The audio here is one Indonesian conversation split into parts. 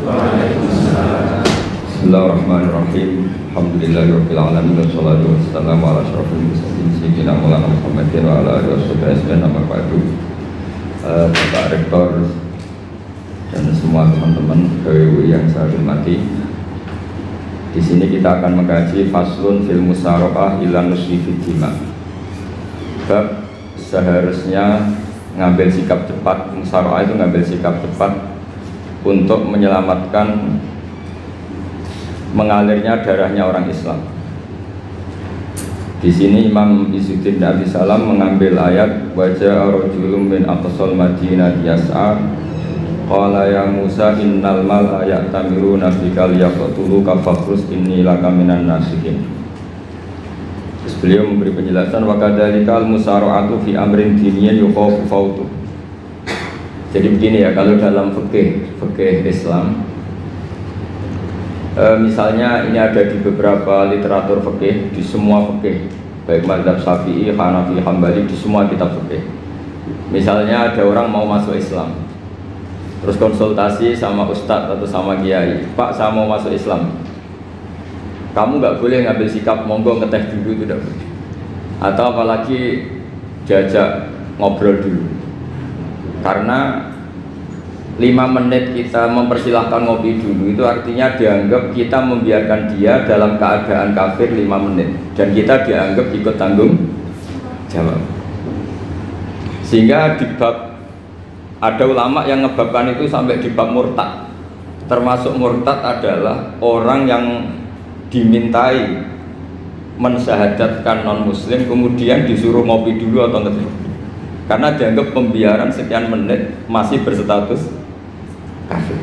Waalaikumsalam. Bismillahirrahmanirrahim. Alhamdulillahirabbil alamin wassalatu wassalamu ala asyrofil mursalin sayyidina Maulana Muhammadin wa ala alihi wasallam. Nama ba'du. Bapak Rektor dan semua teman-teman KWU yang saya hormati. Di sini kita akan mengkaji faslun fil musaraqah ila nusfi fid dima. Bab seharusnya ngambil sikap cepat, musaraqah itu ngambil sikap cepat untuk menyelamatkan mengalirnya darahnya orang Islam. Di sini Imam Izzuddin bin Abi Salam mengambil ayat wajah rajulun min aqsal Madinah yas'a qala ya Musa innal mal ya'tamiruna bika liyaqtuluka fakhrus inni laka minan nasihin. Terus beliau memberi penjelasan wa kadzalikal musara'atu fi amrin diniyyin yukhafu fautu. Jadi begini ya, kalau dalam fikih Islam, misalnya ini ada di beberapa literatur fikih, di semua fikih, baik mazhab Syafi'i, Hanafi, Hambali, di semua kitab fikih. Misalnya ada orang mau masuk Islam, terus konsultasi sama ustadz atau sama kiai, Pak saya mau masuk Islam, kamu nggak boleh ngambil sikap monggo ngeteh dulu, itu tidak boleh. Atau apalagi diajak ngobrol dulu, karena 5 menit kita mempersilahkan ngopi dulu itu artinya dianggap kita membiarkan dia dalam keadaan kafir 5 menit dan kita dianggap ikut tanggung jawab. Sehingga di bab, ada ulama yang ngebabkan itu sampai di bab murtad. Termasuk murtad adalah orang yang dimintai mensyahadatkan non muslim kemudian disuruh ngopi dulu atau ngeteh, karena dianggap pembiaran sekian menit masih berstatus kafir.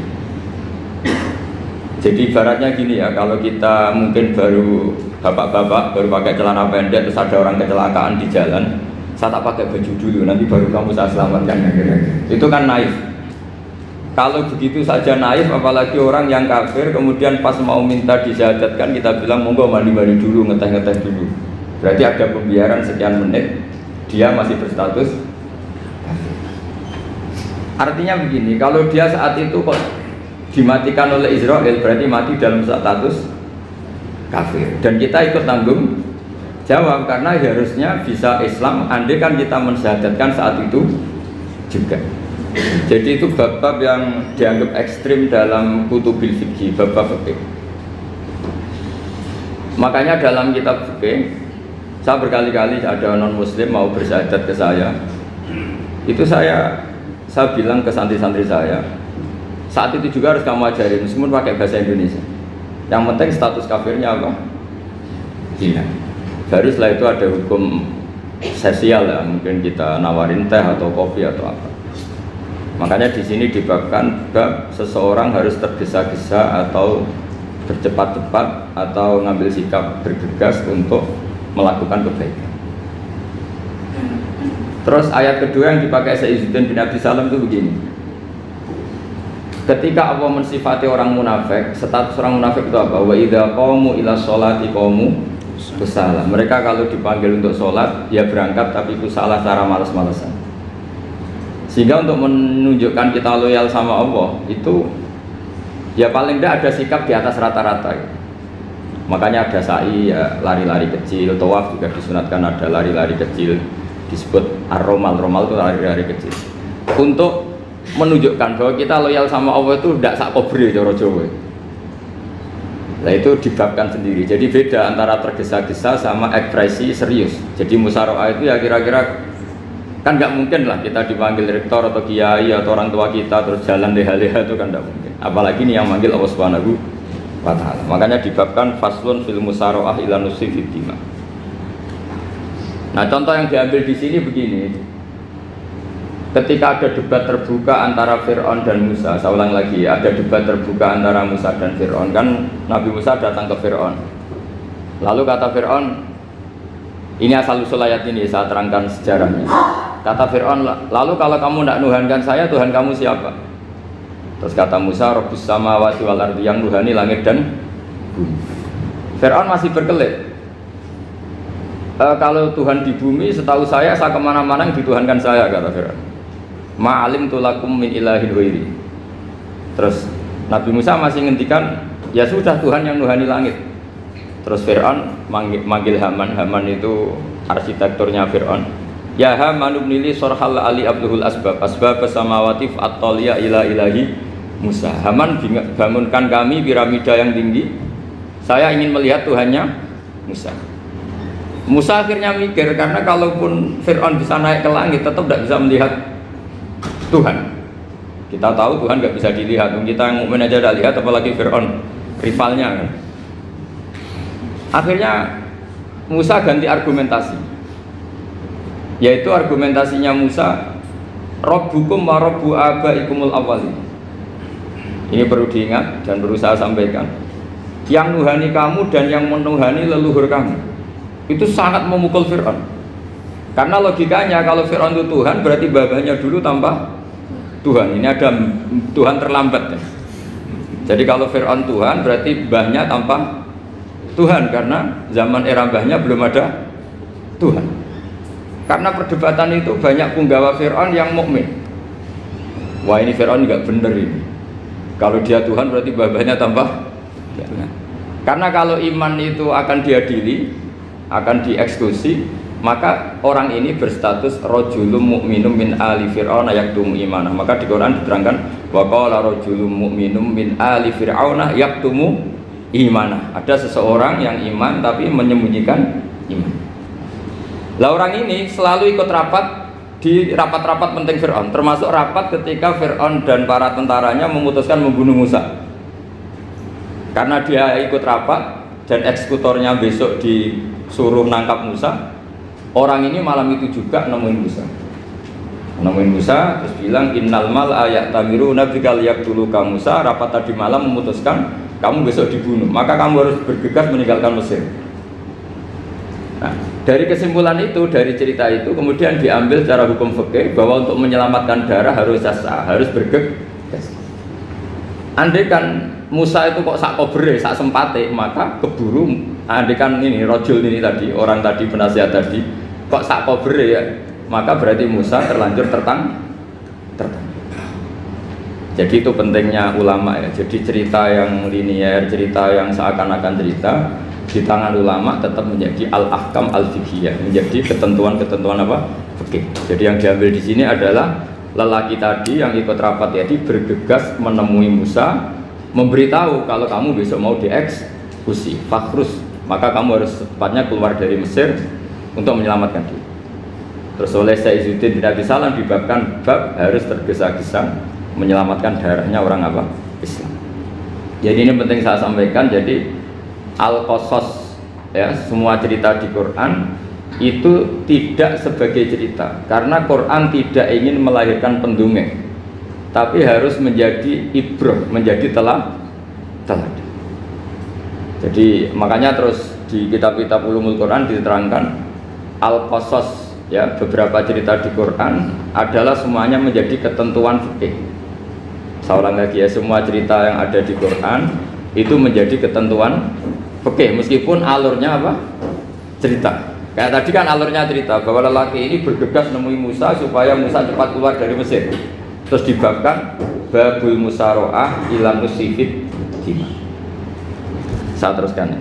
Jadi ibaratnya gini ya, kalau kita mungkin baru bapak-bapak baru pakai celana pendek terus ada orang kecelakaan di jalan, saya tak pakai baju dulu nanti baru kamu saya selamatkan, itu kan naif. Kalau begitu saja naif, apalagi orang yang kafir kemudian pas mau minta disyahadatkan kita bilang monggo mandi-mandi dulu, ngeteh-ngeteh dulu, berarti ada pembiaran sekian menit dia masih berstatus kafir. Artinya begini, kalau dia saat itu kok dimatikan oleh Israel berarti mati dalam status kafir dan kita ikut tanggung jawab karena harusnya bisa Islam andai kan kita mensyahadatkan saat itu juga. Jadi itu bab-bab yang dianggap ekstrim dalam kutubil fikih, bab-bab fikih. Makanya dalam kitab fikih saya berkali-kali ada non muslim mau bersyahadat ke saya, itu saya bilang ke santri-santri saya, saat itu juga harus kamu ajarin meskipun pakai bahasa Indonesia, yang penting status kafirnya apa? Iya. Baru setelah itu ada hukum sosial ya, mungkin kita nawarin teh atau kopi atau apa. Makanya di sini dibabkan bab seseorang harus tergesa-gesa atau bercepat-cepat atau ngambil sikap bergegas untuk melakukan kebaikan. Terus ayat kedua yang dipakai Izzuddin bin Abi Salam itu begini. Ketika Allah mensifati orang munafik, status orang munafik itu apa? Wa idza qamu ila sholati qamu kusala. Mereka kalau dipanggil untuk sholat, ya berangkat tapi kusala secara malas-malasan. Sehingga untuk menunjukkan kita loyal sama Allah itu ya paling tidak ada sikap di atas rata-rata. Makanya ada sa'i ya lari-lari kecil, tawaf juga disunatkan ada lari-lari kecil, disebut ar-romal, romal itu lari-lari kecil untuk menunjukkan bahwa kita loyal sama Allah itu tidak sak kobre cara Jawa. Nah itu dibabkan sendiri. Jadi beda antara tergesa-gesa sama ekspresi serius. Jadi musyawarah itu ya kira-kira kan nggak mungkin lah kita dipanggil rektor atau kiai atau orang tua kita terus jalan leha-leha, itu kan nggak mungkin. Apalagi ini yang manggil Allah Subhanahu wa ta'ala. Makanya dibabkan faslun fil musyawarah ila nusfi fid dima. Nah contoh yang diambil di sini begini. Ketika ada debat terbuka antara Fir'aun dan Musa, saya ulang lagi, ada debat terbuka antara Musa dan Fir'aun. Kan Nabi Musa datang ke Fir'aun. Lalu kata Fir'aun, ini asal usul ayat ini saya terangkan sejarahnya. Kata Fir'aun, lalu kalau kamu tidak nuhankan saya, Tuhan kamu siapa? Terus kata Musa, Rabbus samawati wal ardi, yang nuhani langit dan bumi. Fir'aun masih berkelit. Kalau Tuhan di bumi, setahu saya kemana-mana yang dituhankan saya, kata Fir'aun. Ma'alim tulakum min ilahin ghairi. Terus Nabi Musa masih ngendikan, ya sudah Tuhan yang nuhani langit. Terus Fir'aun manggil Haman. Haman itu arsitekturnya Fir'aun. Ya Haman ibnili sorhal ali abduhul asbab samawati fa'attaliya ila ilahi Musa. Haman bangunkan kami piramida yang tinggi. Saya ingin melihat Tuhannya Musa. Musa akhirnya mikir, karena kalaupun Fir'aun bisa naik ke langit tetap tidak bisa melihat Tuhan. Kita tahu Tuhan nggak bisa dilihat. Kita yang mukmin aja tidak lihat, apalagi Fir'aun, rivalnya kan. Akhirnya Musa ganti argumentasi, yaitu argumentasinya Musa, Rabbukum wa Rabbu abaikumul awwalin. Ini perlu diingat dan perlu saya sampaikan. Yang nuhani kamu dan yang menuhani leluhur kamu, itu sangat memukul Fir'aun. Karena logikanya kalau Fir'aun itu Tuhan, berarti babanya dulu tanpa Tuhan. Ini ada Tuhan terlambat ya. Jadi kalau Fir'aun Tuhan, berarti mbahnya tanpa Tuhan, karena zaman era mbahnya belum ada Tuhan. Karena perdebatan itu banyak punggawa Fir'aun yang mukmin. Wah, ini Fir'aun nggak bener ini. Kalau dia Tuhan berarti mbahnya tanpa Tuhan. Karena kalau iman itu akan diadili, akan dieksekusi, maka orang ini berstatus rajulun mukminum min ali fir'auna yaktumu imanah. Maka di Quran diterangkan wa qala rajulun mukminum min ali fir'auna yaktumu imanah. Ada seseorang yang iman tapi menyembunyikan iman. Lah orang ini selalu ikut rapat di rapat-rapat penting Fir'aun, termasuk rapat ketika Fir'aun dan para tentaranya memutuskan membunuh Musa. Karena dia ikut rapat dan eksekutornya besok disuruh nangkap Musa, orang ini malam itu juga nemuin Musa terus bilang innal mal ayat tamiru nabikal yaktuluka Musa. Rapat tadi malam memutuskan kamu besok dibunuh, maka kamu harus bergegas meninggalkan Mesir. Nah, dari kesimpulan itu, dari cerita itu kemudian diambil secara hukum fikih bahwa untuk menyelamatkan darah harus sah, harus bergegas. Andai kan Musa itu kok sak kobere, sak sempate, maka keburu. Andai kan ini rojul ini tadi, orang tadi penasihat tadi, kok sak kobere ya, maka berarti Musa terlanjur tertang. Jadi itu pentingnya ulama ya. Jadi cerita yang linear, cerita yang seakan-akan cerita di tangan ulama tetap menjadi al-ahkam al-fiqhiyah, menjadi ketentuan-ketentuan apa? Fikih. Jadi yang diambil di sini adalah lelaki tadi yang ikut rapat tadi bergegas menemui Musa, memberitahu kalau kamu besok mau dieksekusi, fakhrus, maka kamu harus secepatnya keluar dari Mesir untuk menyelamatkan diri. Terus oleh Saizuddin bin Abi Salam dibabkan bab harus tergesa-gesa menyelamatkan darahnya orang apa? Islam. Jadi ini penting saya sampaikan. Jadi al-qasas ya, semua cerita di Quran itu tidak sebagai cerita, karena Quran tidak ingin melahirkan pendongeng, tapi harus menjadi ibrah, menjadi teladan. Jadi makanya terus di kitab-kitab ulumul Quran diterangkan al-qasas ya, beberapa cerita di Quran adalah semuanya menjadi ketentuan fikih. Saya ulang lagi ya, semua cerita yang ada di Quran itu menjadi ketentuan fikih, meskipun alurnya apa? Cerita. Kayak tadi kan alurnya cerita bahwa lelaki ini bergegas nemui Musa supaya Musa cepat keluar dari Mesir. Terus dibabkan babul musaroah ilam musifid dima. Saya teruskan ya.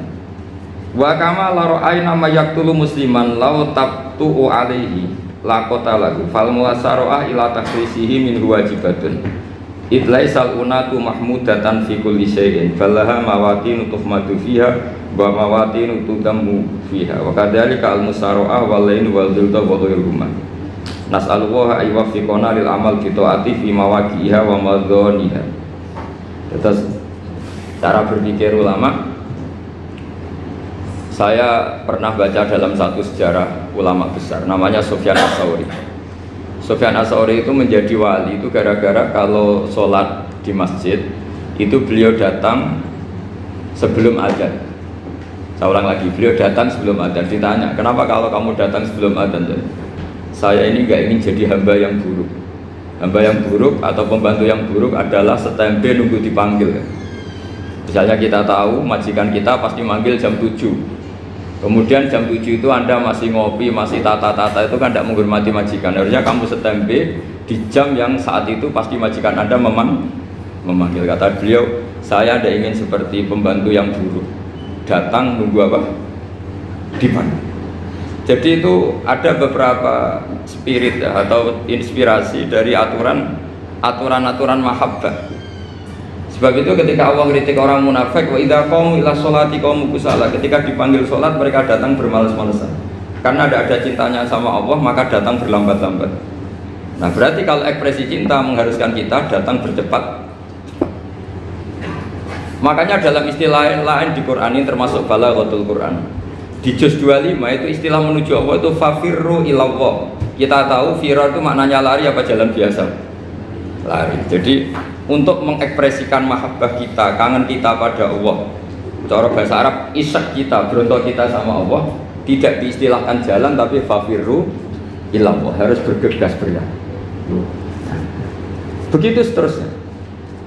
Wa kama laro'ai nama yaktulu musliman lau tabtu'u alaihi laqotalahu fal musaroah ila takhrisihi min wajibatun idlaisal unatu mahmudatan fi kulli syai'in falaha mawatinu tuhmadu fiha wa mawatinu tudammu fiha wa kadzalika al musara'ah wal lain wal dhilta wa ghairuhuma nas'alullaha ay yuwaffiqana lil amal fi taati fi mawaqi'iha wa madhaniha. Terus cara berpikir ulama, saya pernah baca dalam satu sejarah ulama besar namanya Sufyan Ats-Tsauri. Sufyan Ats-Tsauri itu menjadi wali itu gara-gara kalau sholat di masjid itu beliau datang sebelum adzan. Saya ulang lagi, beliau datang sebelum adzan. Ditanya, kenapa kalau kamu datang sebelum adzan? Saya ini nggak ingin jadi hamba yang buruk. Hamba yang buruk atau pembantu yang buruk adalah setempe nunggu dipanggil. Misalnya kita tahu majikan kita pasti manggil jam 7. Kemudian jam 7 itu Anda masih ngopi, masih tata-tata, itu kan tidak menghormati majikan. Harusnya kamu setempe di jam yang saat itu pasti majikan Anda memanggil. Kata beliau, saya tidak ingin seperti pembantu yang buruk, datang nunggu apa? Dipanggil. Jadi itu ada beberapa spirit ya, atau inspirasi dari aturan-aturan mahabbah. Sebab itu ketika Allah kritik orang munafik, wa idza qamu ila sholati qamu kusala, ketika dipanggil sholat mereka datang bermalas-malasan. Karena tidak ada cintanya sama Allah, maka datang berlambat-lambat. Nah berarti kalau ekspresi cinta mengharuskan kita datang bercepat. Makanya dalam istilah lain di Quran ini termasuk balaghatul Quran. Di juz 25 itu istilah menuju Allah itu fafirru ilallah. Kita tahu firar itu maknanya lari apa jalan biasa? Lari. Jadi untuk mengekspresikan mahabbah kita, kangen kita pada Allah, cara bahasa Arab isyak kita, berontok kita sama Allah, tidak diistilahkan jalan tapi fafirru ilallah, harus bergegas berlari. Begitu seterusnya.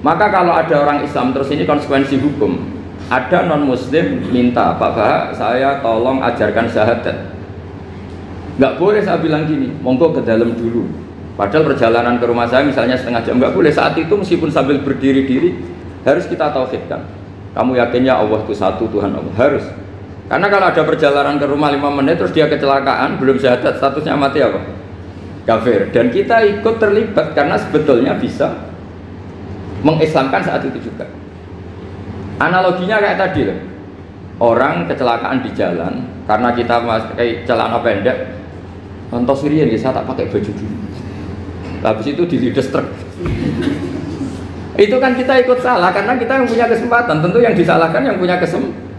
Maka kalau ada orang Islam terus ini konsekuensi hukum. Ada non muslim minta, Pak Bahak saya tolong ajarkan syahadat. Nggak boleh saya bilang gini, monggo ke dalam dulu. Padahal perjalanan ke rumah saya misalnya setengah jam, nggak boleh. Saat itu meskipun sambil berdiri-diri harus kita tauhidkan. Kamu yakinnya Allah itu satu, Tuhan Allah, harus. Karena kalau ada perjalanan ke rumah 5 menit terus dia kecelakaan, belum syahadat, statusnya mati apa? Kafir. Dan kita ikut terlibat karena sebetulnya bisa mengislamkan saat itu juga. Analoginya kayak tadi loh, orang kecelakaan di jalan karena kita pakai celana pendek, contoh Surian ya, saya tak pakai baju dulu, habis itu dilides truk. Itu kan kita ikut salah karena kita yang punya kesempatan, tentu yang disalahkan yang punya kesempatan.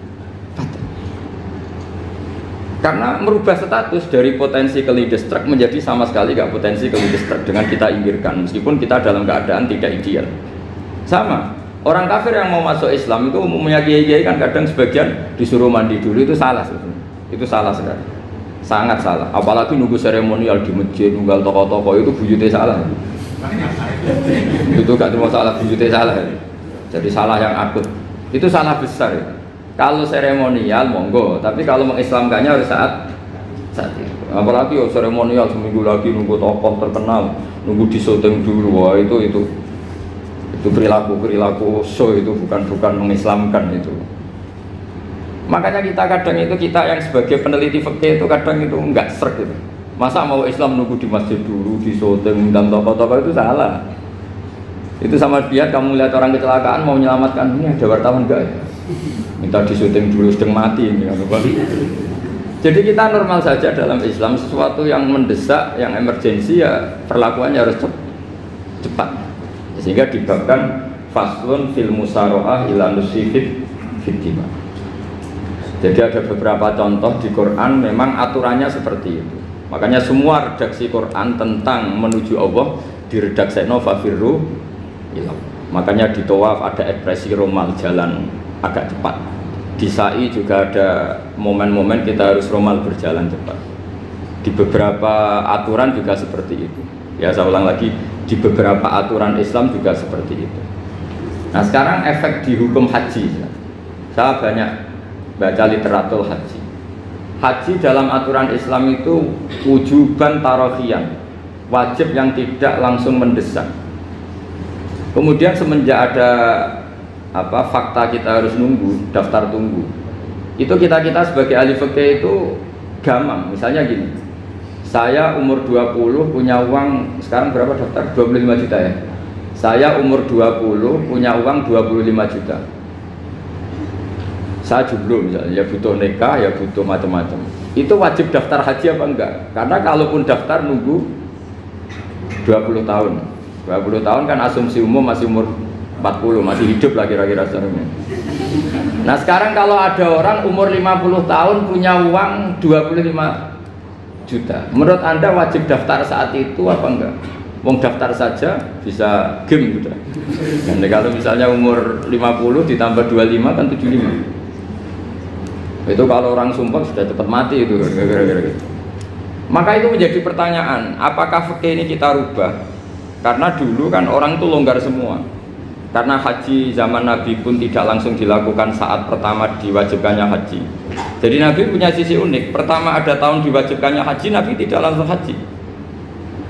Karena merubah status dari potensi kelides truk menjadi sama sekali gak potensi kelides truk dengan kita inggirkan, meskipun kita dalam keadaan tidak ideal. Sama. Orang kafir yang mau masuk Islam itu umumnya kiai-kiai kan kadang sebagian disuruh mandi dulu, itu salah sebenarnya. Itu salah sekali, sangat salah. Apalagi nunggu seremonial di masjid, nunggal toko-toko, itu buyutnya salah. Itu gak cuma salah, buyutnya salah. Jadi salah yang akut. Itu salah besar. Kalau seremonial monggo, tapi kalau mengislamkannya harus saat itu. Apalagi seremonial seminggu lagi nunggu tokoh terkenal, nunggu di syuting dulu, wah itu perilaku show, itu bukan mengislamkan itu. Makanya kita yang sebagai peneliti fikih itu kadang itu enggak srek gitu. Masa mau Islam nunggu di masjid dulu, di syuting dan tokoh-tokoh, itu salah. Itu sama lihat kamu lihat orang kecelakaan mau menyelamatkan, ini ada wartawan enggak ya? Minta di syuting dulu, sedang mati ini. Jadi kita normal saja dalam Islam, sesuatu yang mendesak, yang emergensi ya perlakuannya harus cepat. Sehingga dibabkan faslun fil musaro'ah ila nusifid fiddima. Jadi ada beberapa contoh di Quran memang aturannya seperti itu. Makanya semua redaksi Quran tentang menuju Allah diredakseno fafirru ilallah. Makanya di tawaf ada ekspresi romal, jalan agak cepat. Di sa'i juga ada momen-momen kita harus romal, berjalan cepat. Di beberapa aturan juga seperti itu. Ya saya ulang lagi, di beberapa aturan Islam juga seperti itu. Nah sekarang efek di hukum haji, saya banyak baca literatur haji. Haji dalam aturan Islam itu wujuban tarohian, wajib yang tidak langsung mendesak. Kemudian semenjak ada fakta kita harus nunggu, daftar tunggu, itu kita sebagai ahli fikih itu gamang. Misalnya gini, saya umur 20 punya uang, sekarang berapa daftar? 25 juta ya. Saya umur 20 punya uang 25 juta. Saya jomblo misalnya, ya butuh nikah, ya butuh macam-macam. Itu wajib daftar haji apa enggak? Karena kalaupun daftar nunggu 20 tahun. 20 tahun kan asumsi umum masih umur 40, masih hidup lah kira-kira sebenarnya. Nah sekarang kalau ada orang umur 50 tahun punya uang 25 juta, menurut Anda wajib daftar saat itu apa enggak? Wong daftar saja bisa game gitu. Dan kalau misalnya umur 50 ditambah 25 kan 75. Itu kalau orang sumpah sudah cepat mati itu gara-gara gitu. Maka itu menjadi pertanyaan, apakah fikih ini kita rubah? Karena dulu kan orang itu longgar semua. Karena haji zaman Nabi pun tidak langsung dilakukan saat pertama diwajibkannya haji. Jadi Nabi punya sisi unik. Pertama ada tahun diwajibkannya haji, Nabi tidak langsung haji.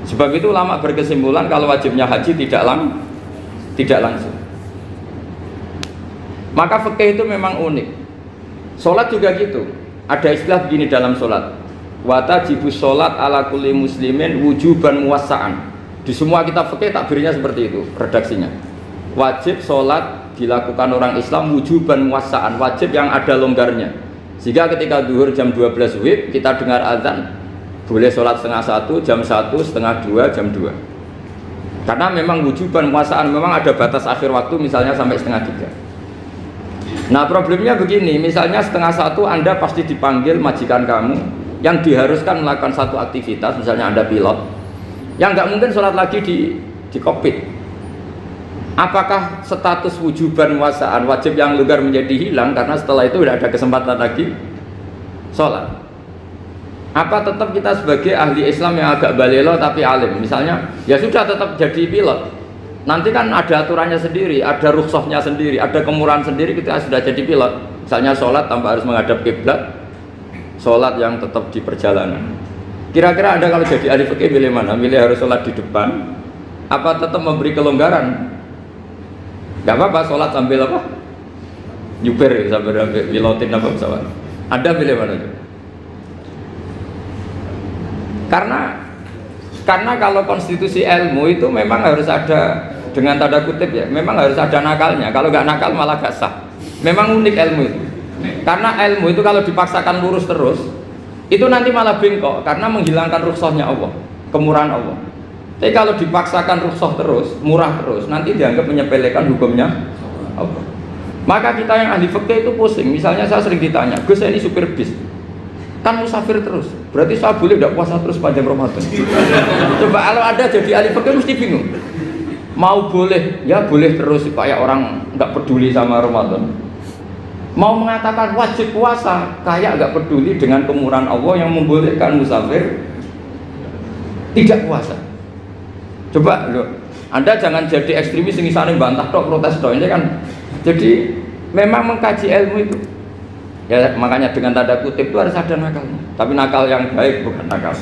Sebab itu ulama berkesimpulan kalau wajibnya haji tidak langsung. Maka fikih itu memang unik. Sholat juga gitu. Ada istilah begini dalam sholat. Watajibus sholat ala kulli muslimin wujuban muwassa'an. Di semua kitab fikih takbirnya seperti itu redaksinya. Wajib sholat dilakukan orang Islam wujuban muwassa'an, wajib yang ada longgarnya. Sehingga ketika zuhur jam 12 WIB kita dengar azan, boleh sholat setengah 1, jam 1, setengah 2, jam 2. Karena memang wujuban muwassa'an, memang ada batas akhir waktu misalnya sampai setengah 3. Nah problemnya begini, misalnya setengah 1 Anda pasti dipanggil majikan kamu yang diharuskan melakukan satu aktivitas, misalnya Anda pilot, yang nggak mungkin sholat lagi di kokpit. Apakah status wujuban muwassa'an, wajib yang longgar menjadi hilang karena setelah itu tidak ada kesempatan lagi sholat? Apa tetap kita sebagai ahli Islam yang agak balelo tapi alim, misalnya ya sudah tetap jadi pilot? Nanti kan ada aturannya sendiri, ada rukhsahnya sendiri, ada kemurahan sendiri ketika sudah jadi pilot. Misalnya sholat tanpa harus menghadap kiblat, sholat yang tetap di perjalanan. Kira-kira Anda kalau jadi ahli fikih milih mana? Milih harus sholat di depan, apa tetap memberi kelonggaran? Gak apa-apa sholat sambil apa? Nyuper sambil pilotin apa pesawat. Anda milih mana? Karena kalau konstitusi ilmu itu memang harus ada, dengan tanda kutip ya, memang harus ada nakalnya. Kalau nggak nakal malah gak sah. Memang unik ilmu itu. Karena ilmu itu kalau dipaksakan lurus terus, itu nanti malah bengkok karena menghilangkan rukhsahnya Allah, kemurahan Allah. Tapi kalau dipaksakan rukhsah terus, murah terus, nanti dianggap menyepelekan hukumnya Allah. Maka kita yang ahli fikih itu pusing. Misalnya saya sering ditanya, Gus saya ini supir bis, kan musafir terus, berarti saya boleh tidak puasa terus panjang Ramadan? Coba kalau ada jadi ahli fikih mesti bingung. Mau boleh, ya boleh terus kayak orang nggak peduli sama Ramadan. Mau mengatakan wajib puasa, kayak nggak peduli dengan kemurahan Allah yang membolehkan musafir tidak puasa. Coba loh, Anda jangan jadi ekstremis yang saling bantah tok, protes tok, ini kan. Jadi memang mengkaji ilmu itu. Ya makanya dengan tanda kutip itu harus ada nakalnya. Tapi nakal yang baik, bukan nakal.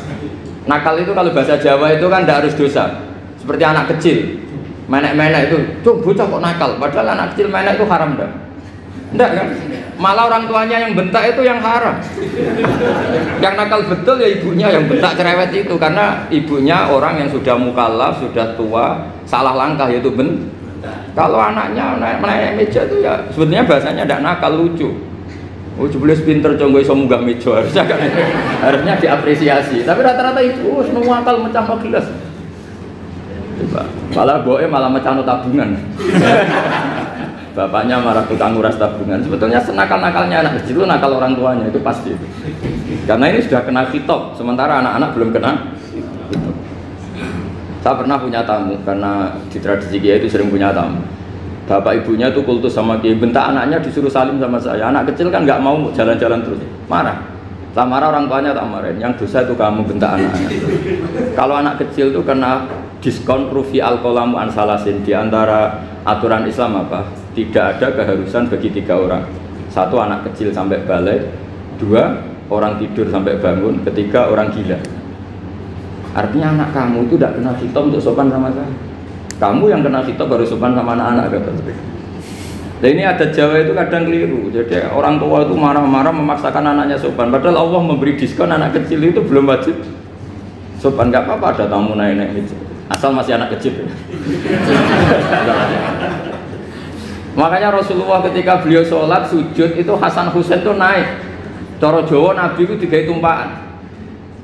Nakal itu kalau bahasa Jawa itu kan tidak harus dosa. Seperti anak kecil, menek-menek itu, tuh bocah kok nakal. Padahal anak kecil menek itu haram dah. Enggak kan? Malah orang tuanya yang bentak itu yang haram. Yang nakal betul ya ibunya yang bentak cerewet itu, karena ibunya orang yang sudah mukallaf, sudah tua, salah langkah yaitu bentak. Kalau anaknya naik meja itu ya sebetulnya bahasanya tidak nakal, lucu. Oh jebles pinter conggo iso munggah meja, harusnya diapresiasi. Tapi rata-rata itu semua akal mecah gelas. Coba, malah boe malah mecah tabungan. Bapaknya marah tukang nguras tabungan. Sebetulnya senakal-nakalnya anak kecil itu nakal orang tuanya, itu pasti. Karena ini sudah kena khitab, sementara anak-anak belum kena khitab. Saya pernah punya tamu, karena di tradisi Kiai itu sering punya tamu. Bapak ibunya itu kultus sama Kiai, bentak anaknya disuruh salim sama saya. Anak kecil kan nggak mau jalan-jalan terus, marah. Tak marah orang tuanya tak marahin. Yang dosa itu kamu bentak anak-anak. Kalau anak kecil itu kena diskon rufi al-qalamu an salasin. Di antara aturan Islam apa? Tidak ada keharusan bagi 3 orang. 1 anak kecil sampai balik, 2 orang tidur sampai bangun, 3 orang gila. Artinya anak kamu itu tidak kena khitab untuk sopan sama saya. Kamu yang kena khitab baru sopan sama anak-anak. Nah ini ada Jawa itu kadang keliru. Jadi orang tua itu marah-marah memaksakan anaknya sopan. Padahal Allah memberi diskon anak kecil itu belum wajib sopan. Gak apa-apa ada tamu naik-naik itu, asal masih anak kecil. Makanya Rasulullah ketika beliau sholat sujud itu Hasan Husain itu naik. Cara Jawa Nabi itu 3 tumpahan.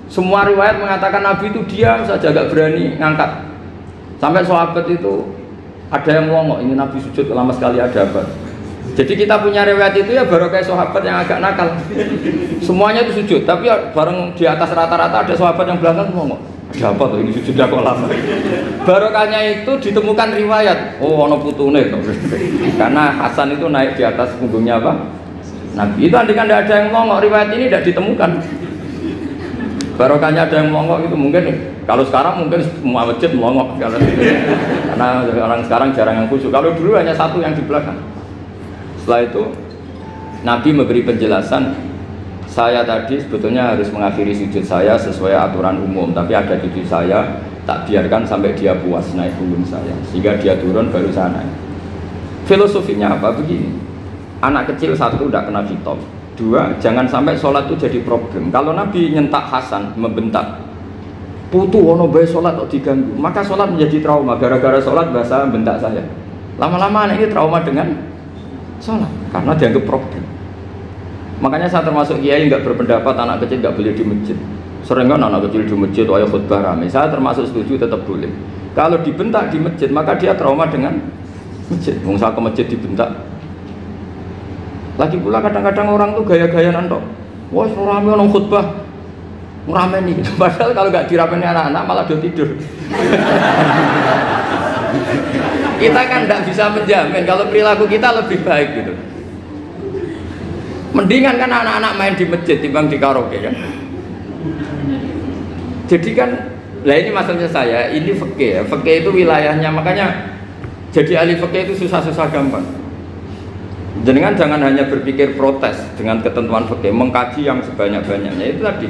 Semua riwayat mengatakan Nabi itu diam saja, gak berani ngangkat. Sampai sahabat itu ada yang ngomong, ini Nabi sujud lama sekali, ada apa? Jadi kita punya riwayat itu ya baru kayak sahabat yang agak nakal. Semuanya itu sujud, tapi bareng di atas rata-rata ada sahabat yang belakang ngomong, ada apa tuh ini sujudnya kok lama? Barokahnya itu ditemukan riwayat, oh ono putune tuh. Karena Hasan itu naik di atas punggungnya apa? Nabi. Itu andaikan tidak ada yang ngomong, riwayat ini tidak ditemukan. Barokahnya ada yang melongok itu mungkin, kalau sekarang mungkin semua masjid melongok karena orang sekarang jarang yang khusyuk. Kalau dulu hanya 1 yang di belakang. Setelah itu Nabi memberi penjelasan, saya tadi sebetulnya harus mengakhiri sujud saya sesuai aturan umum, tapi ada cucu saya tak biarkan sampai dia puas naik punggung saya, sehingga dia turun baru saya naik. Filosofinya apa? Begini, anak kecil satu tidak kena khitab. Dua, jangan sampai sholat itu jadi problem. Kalau Nabi nyentak Hasan, membentak, putu ono bae sholat kok diganggu, maka sholat menjadi trauma. Gara-gara sholat bahasa bentak saya. Lama-lama anak ini trauma dengan sholat karena dianggap problem. Makanya saya termasuk kiai nggak berpendapat anak kecil nggak boleh di masjid. Sering kan anak kecil di masjid, ayo khutbah rame. Saya termasuk setuju tetap boleh. Kalau dibentak di masjid, maka dia trauma dengan masjid. Saya ke masjid dibentak. Lagi pula kadang-kadang orang tuh gaya-gayaan tok. Wah, rame orang khutbah, rame nih. Padahal kalau nggak diramein anak-anak malah udah tidur. Kita kan nggak bisa menjamin kalau perilaku kita lebih baik gitu. Mendingan kan anak-anak main di masjid timbang di karaoke kan. Jadi kan, lah ini maksudnya saya, ini fikih ya. Fikih itu wilayahnya, makanya jadi ahli fikih itu susah-susah gampang. Jangan hanya berpikir protes dengan ketentuan fikih, mengkaji yang sebanyak-banyaknya. Itu tadi,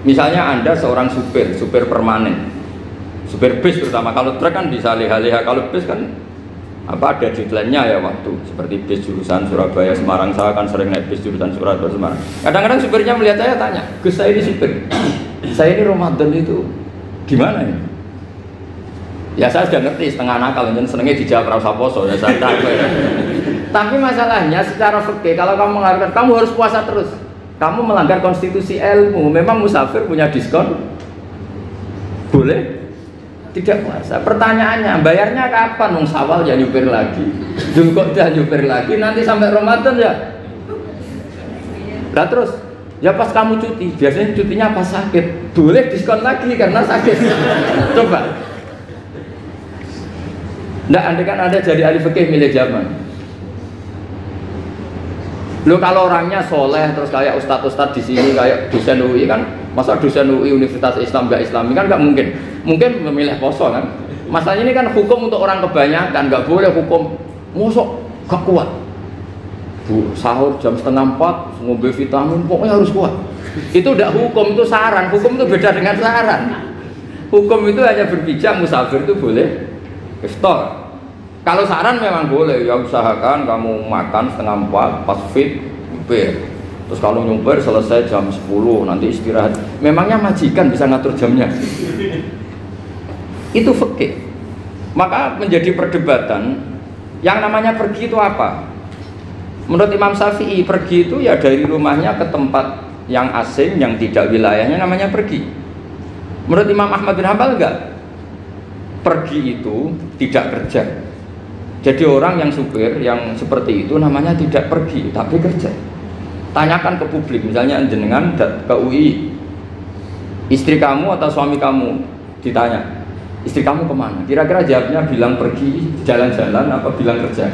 misalnya Anda seorang supir permanen, supir bis terutama. Kalau truk kan bisa leha-leha, kalau bis kan apa ada deadline-nya ya waktu. Seperti bis jurusan Surabaya Semarang, saya kan sering naik bis jurusan Surabaya Semarang. Kadang-kadang supirnya melihat saya tanya, Gus saya ini supir, saya ini Ramadan itu gimana ya? Ya saya sudah ngerti setengah nakal, dan senengnya dijawab rasa poso ya saya tahu ya. Tapi masalahnya secara fikih kalau kamu mengatakan kamu harus puasa terus, kamu melanggar konstitusi ilmu. Memang musafir punya diskon, boleh tidak puasa. Pertanyaannya bayarnya kapan? Nung Sawal ya nyupir lagi, Dzulqa'dah nyupir lagi, nanti sampai Ramadan ya. Nah terus ya pas kamu cuti, biasanya cutinya pas sakit, boleh diskon lagi karena sakit. Coba. Nggak, andai kan Anda jadi ahli fikih milih zaman. Lo kalau orangnya soleh terus kayak ustadz-ustadz di sini kayak dosen UI kan, masa dosen UI Universitas Islam nggak Islami kan nggak mungkin. Mungkin memilih poso kan. Masalahnya ini kan hukum untuk orang kebanyakan, nggak boleh hukum mosok gak kuat. Bu, sahur jam 3:30 ngombe vitamin pokoknya harus kuat. Itu udah hukum, itu saran. Hukum itu beda dengan saran. Hukum itu hanya berpijak musafir itu boleh iftar. Kalau saran memang boleh, ya usahakan kamu makan 3:30 pas fit nyupir. Terus kalau nyupir selesai jam 10 nanti istirahat. Memangnya majikan bisa ngatur jamnya? Itu fikih. Maka menjadi perdebatan yang namanya pergi itu apa? Menurut Imam Syafi'i, pergi itu ya dari rumahnya ke tempat yang asing, yang tidak wilayahnya, namanya pergi. Menurut Imam Ahmad bin Hanbal enggak. Pergi itu tidak kerja. Jadi orang yang supir yang seperti itu namanya tidak pergi, tapi kerja. Tanyakan ke publik, misalnya jenengan ke UI, istri kamu atau suami kamu ditanya, istri kamu kemana? Kira-kira jawabnya bilang pergi jalan-jalan apa bilang kerja?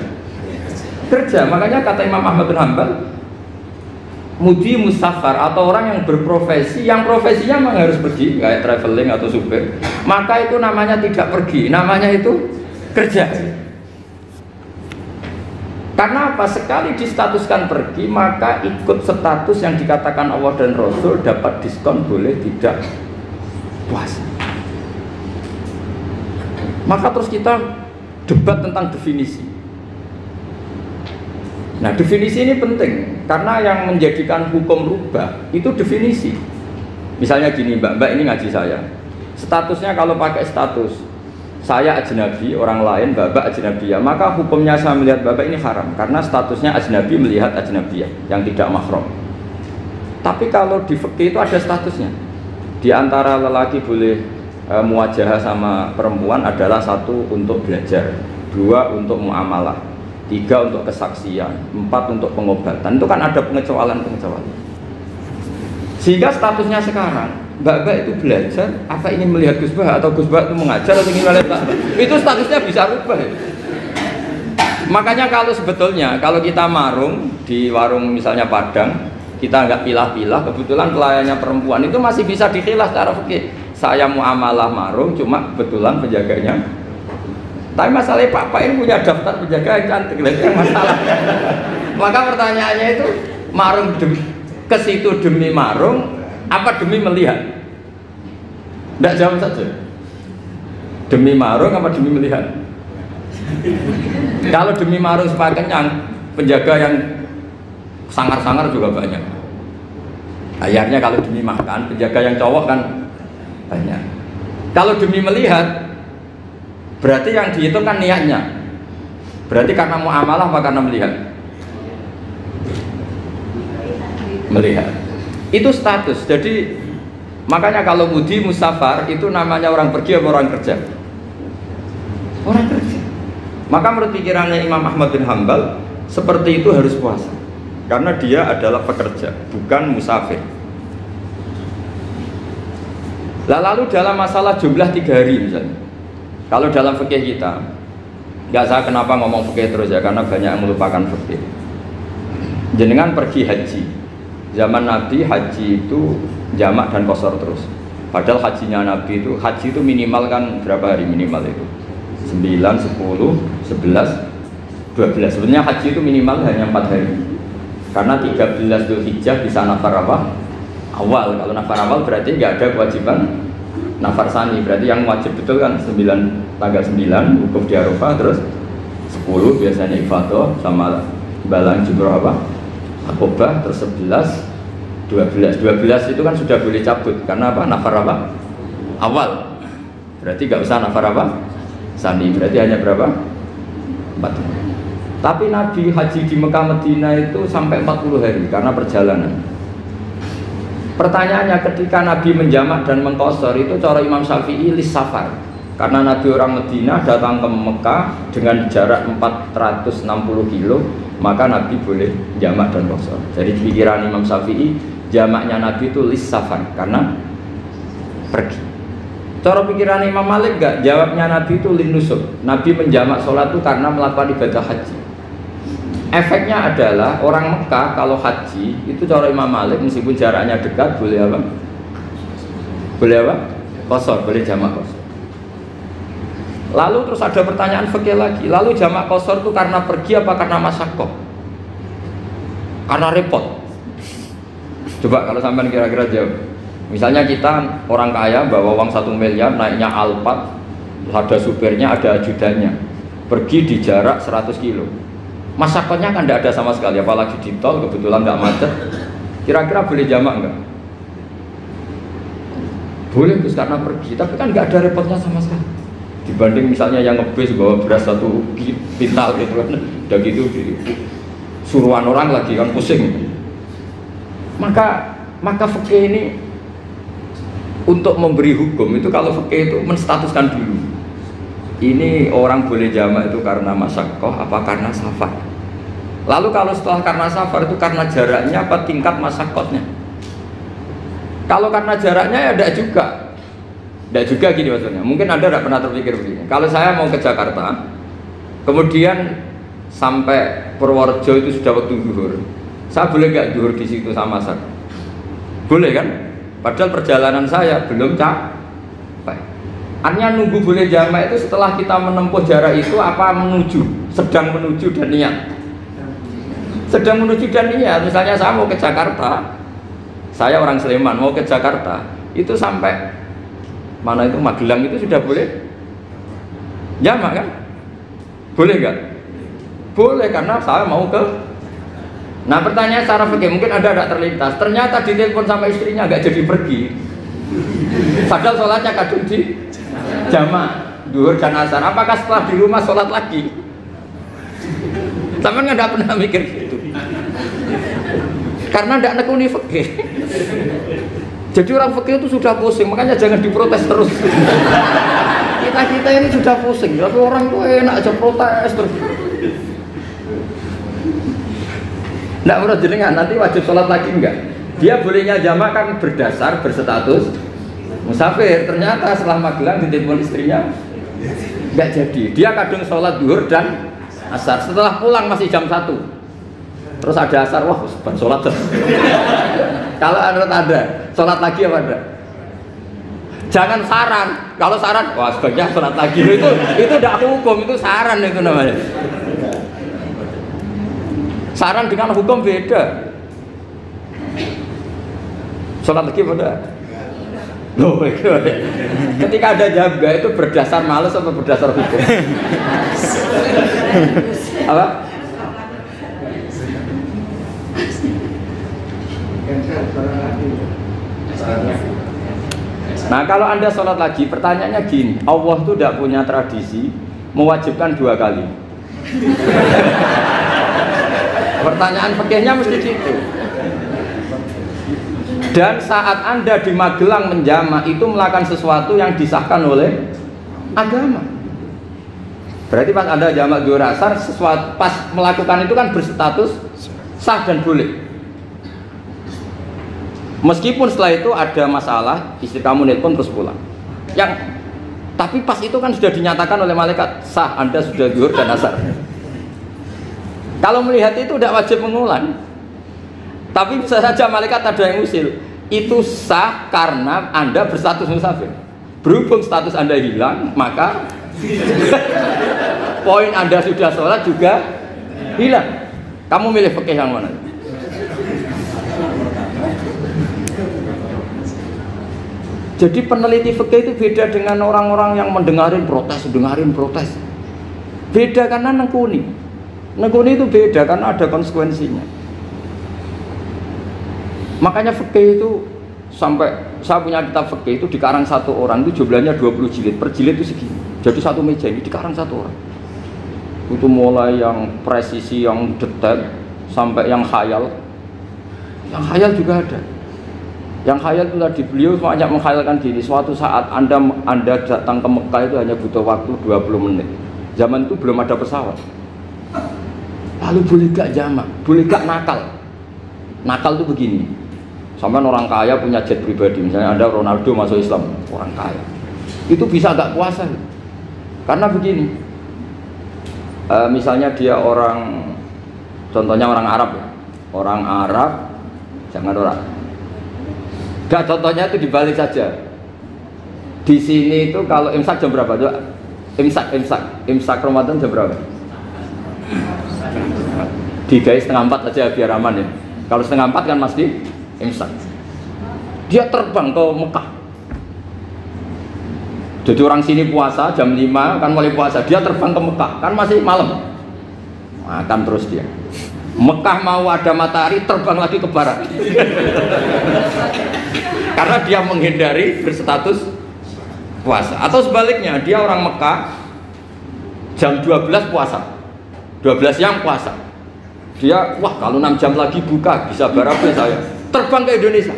Kerja. Makanya kata Imam Ahmad bin Hanbal, mudi musafar atau orang yang berprofesi, yang profesinya memang harus pergi, kayak traveling atau supir, maka itu namanya tidak pergi, namanya itu kerja. Karena apa? Sekali distatuskan pergi, maka ikut status yang dikatakan Allah dan Rasul, dapat diskon, boleh tidak puasa. Maka terus kita debat tentang definisi. Nah, definisi ini penting karena yang menjadikan hukum rubah itu definisi. Misalnya gini, Mbak ini ngaji saya. Statusnya kalau pakai status saya ajnabi, orang lain Bapak ajnabiyah, maka hukumnya saya melihat Bapak ini haram karena statusnya ajnabi melihat ajnabiyah yang tidak mahram. Tapi kalau di fikih itu ada statusnya. Di antara lelaki boleh muwajahah sama perempuan adalah satu untuk belajar, dua untuk muamalah, tiga untuk kesaksian, empat untuk pengobatan. Itu kan ada pengecualian-pengecualian. Sehingga statusnya sekarang Mbak itu belajar, apa ingin melihat Gus Bah atau Gus Bah itu mengajar atau ingin melihat Mbak, itu statusnya bisa rubah ya. Makanya kalau sebetulnya kalau kita marung di warung misalnya Padang, kita nggak pilah-pilah, kebetulan pelayannya perempuan itu masih bisa dikhilaf secara fikih. Saya muamalah marung, cuma kebetulan penjaganya. Tapi masalahnya Pak ini punya daftar penjaga yang cantik, yang masalah. Maka pertanyaannya itu marung ke situ demi marung apa demi melihat? Tidak jawab saja. Demi marung apa demi melihat? Kalau demi marung supaya kenyang, penjaga yang sangar-sangar juga banyak. Akhirnya kalau demi makan, penjaga yang cowok kan banyak. Kalau demi melihat, berarti yang dihitung kan niatnya. Berarti karena muamalah apa karena melihat? Melihat. Itu status. Jadi makanya kalau mudi musafar itu namanya orang pergi atau orang kerja? Orang kerja. Maka menurut pikirannya Imam Ahmad bin Hambal, seperti itu harus puasa. Karena dia adalah pekerja, bukan musafir. Lalu dalam masalah jumlah 3 hari misalnya, kalau dalam fikih kita, nggak saya kenapa ngomong fikih terus ya, karena banyak yang melupakan fikih. Jenengan pergi haji, zaman Nabi haji itu jamak dan qashar terus. Padahal hajinya Nabi itu, haji itu minimal kan berapa hari minimal itu? 9, 10, 11, 12. Sebenarnya haji itu minimal hanya 4 hari. Karena 13 Dzulhijjah bisa nafar apa? Awal. Kalau nafar awal berarti nggak ada kewajiban nafar sani. Berarti yang wajib betul kan tanggal 9 wukuf di Arafah, terus 10 biasanya ifadah sama balang jumroh apa? Aqobah, terus 11, 12 itu kan sudah boleh cabut karena apa? Nafar apa? Awal. Berarti nggak usah nafar apa? Sani. Berarti hanya berapa? 4 hari. Tapi Nabi haji di Mekah Medina itu sampai 40 hari karena perjalanan. Pertanyaannya, ketika Nabi menjamak dan mengqashar itu cara Imam Syafi'i lis safar. Karena Nabi orang Medina datang ke Mekah dengan jarak 460 kilo, maka Nabi boleh jamak dan qashar. Jadi pikiran Imam Syafi'i, jamaknya Nabi itu lis safar karena pergi. Cara pikiran Imam Malik enggak, jawabnya Nabi itu lin nusuk. Nabi menjamak sholat itu karena melakukan ibadah haji. Efeknya adalah orang Mekah kalau haji itu cara Imam Malik meskipun jaraknya dekat boleh apa? Boleh apa? Qashar, boleh jamak qashar. Lalu terus ada pertanyaan fikih lagi. Lalu jamak qashar itu karena pergi apa karena masyaqqah? Karena repot. Coba kalau sampean kira-kira jawab. Misalnya kita orang kaya bawa uang 1 miliar naiknya Alphard, ada supirnya, ada ajudannya, pergi di jarak 100 kilo. Masyaqqahnya kan tidak ada sama sekali, apalagi di tol kebetulan nggak macet. Kira-kira boleh jamak nggak? Boleh, terus karena pergi, tapi kan nggak ada repotnya sama sekali. Dibanding misalnya yang ngebis bawa beras 1 pintal gitu kan, udah gitu suruhan orang lagi kan pusing. Maka fikih ini untuk memberi hukum itu, kalau fikih itu menstatuskan dulu. Ini orang boleh jamak itu karena masyaqqah apa karena safar. Lalu kalau setelah karena safar itu karena jaraknya apa tingkat masyaqqahnya. Kalau karena jaraknya ya tidak juga. Tidak juga gini maksudnya. Mungkin Anda tidak pernah terpikir begini. Kalau saya mau ke Jakarta, kemudian sampai Purworejo itu sudah waktu zuhur, saya boleh nggak zuhur di situ sama asar? Boleh kan? Padahal perjalanan saya belum capek. Artinya nunggu boleh jamak itu setelah kita menempuh jarak itu apa menuju, sedang menuju dan niat. Sedang menuju dan niat. Misalnya saya mau ke Jakarta, saya orang Sleman mau ke Jakarta, itu sampai mana itu Magelang itu sudah boleh jamak kan? Boleh nggak? Boleh karena saya mau ke. Nah pertanyaan secara fikih mungkin Anda tidak terlintas. Ternyata ditelepon sama istrinya nggak jadi pergi. Padahal sholatnya kadung di jamak duhur dan asar. Apakah setelah di rumah sholat lagi? Sama nggak pernah mikir gitu. Karena tidak nekuni fikih. Jadi orang fikih itu sudah pusing, makanya jangan diprotes terus. Kita ini sudah pusing, tapi orang itu enak aja protes terus. Tidak menurut jenengan nanti wajib sholat lagi enggak? Dia bolehnya jamak kan berdasar berstatus musafir. Ternyata setelah Magelang ditelepon istrinya enggak jadi. Dia kadung sholat duhur dan asar. Setelah pulang masih jam 1. Terus ada asar, wah sholat. Kalau ada sholat lagi apa ada? Jangan saran. Kalau saran, wah sebaiknya sholat lagi. Itu tidak hukum, itu saran itu namanya. Saran dengan hukum beda. Sholat lagi pada. Loh, ketika ada jaga itu berdasar malas atau berdasar hukum? Apa? Nah kalau Anda sholat lagi, pertanyaannya gini, Allah itu tidak punya tradisi mewajibkan 2 kali. Pertanyaan fikihnya mesti gitu. Dan saat Anda di Magelang menjamak itu melakukan sesuatu yang disahkan oleh agama. Berarti pas Anda jamak zuhur asar, sesuatu pas melakukan itu kan berstatus sah dan boleh. Meskipun setelah itu ada masalah, istri kamu nelpon terus pulang. Tapi pas itu kan sudah dinyatakan oleh malaikat sah, Anda sudah zuhur dan asar. Kalau melihat itu tidak wajib mengulang. Tapi bisa saja malaikat ada yang usil. Itu sah karena Anda berstatus musafir. Berhubung status Anda hilang, maka poin Anda sudah sholat juga hilang. Kamu milih fikih yang mana? Jadi peneliti fikih itu beda dengan orang-orang yang dengarin protes. Beda karena nengkuni. Nengkuni itu beda karena ada konsekuensinya. Makanya fikih itu sampai saya punya kitab fikih itu dikarang satu orang itu jumlahnya 20 jilid. Per jilid itu segini. Jadi satu meja ini dikarang satu orang. Itu mulai yang presisi, yang detail sampai yang khayal. Yang khayal juga ada. Yang khayal itu tadi beliau banyak menghayalkan gini. Suatu saat Anda datang ke Mekah itu hanya butuh waktu 20 menit. Zaman itu belum ada pesawat. Lalu boleh gak jamak? Boleh gak nakal? Nakal itu begini. Sampai orang kaya punya jet pribadi. Misalnya Anda Ronaldo masuk Islam, orang kaya. Itu bisa gak puasa? Karena begini. Misalnya dia orang, contohnya orang Arab ya. Orang Arab, jangan orang. Gak, contohnya itu dibalik saja. Di sini itu kalau imsak jam berapa? Imsak Ramadan jam berapa? Digai 3:30 aja biar aman ya. Kalau 3:30 kan mesti imsak. Dia terbang ke Mekah. Jadi orang sini puasa jam 5 kan mulai puasa. Dia terbang ke Mekah kan masih malam. Makan terus dia. Mekah mau ada matahari terbang lagi ke barat. Karena dia menghindari berstatus puasa. Atau sebaliknya, dia orang Mekah jam 12 puasa. 12 siang puasa. Dia, wah kalau 6 jam lagi buka bisa barabe saya. Terbang ke Indonesia.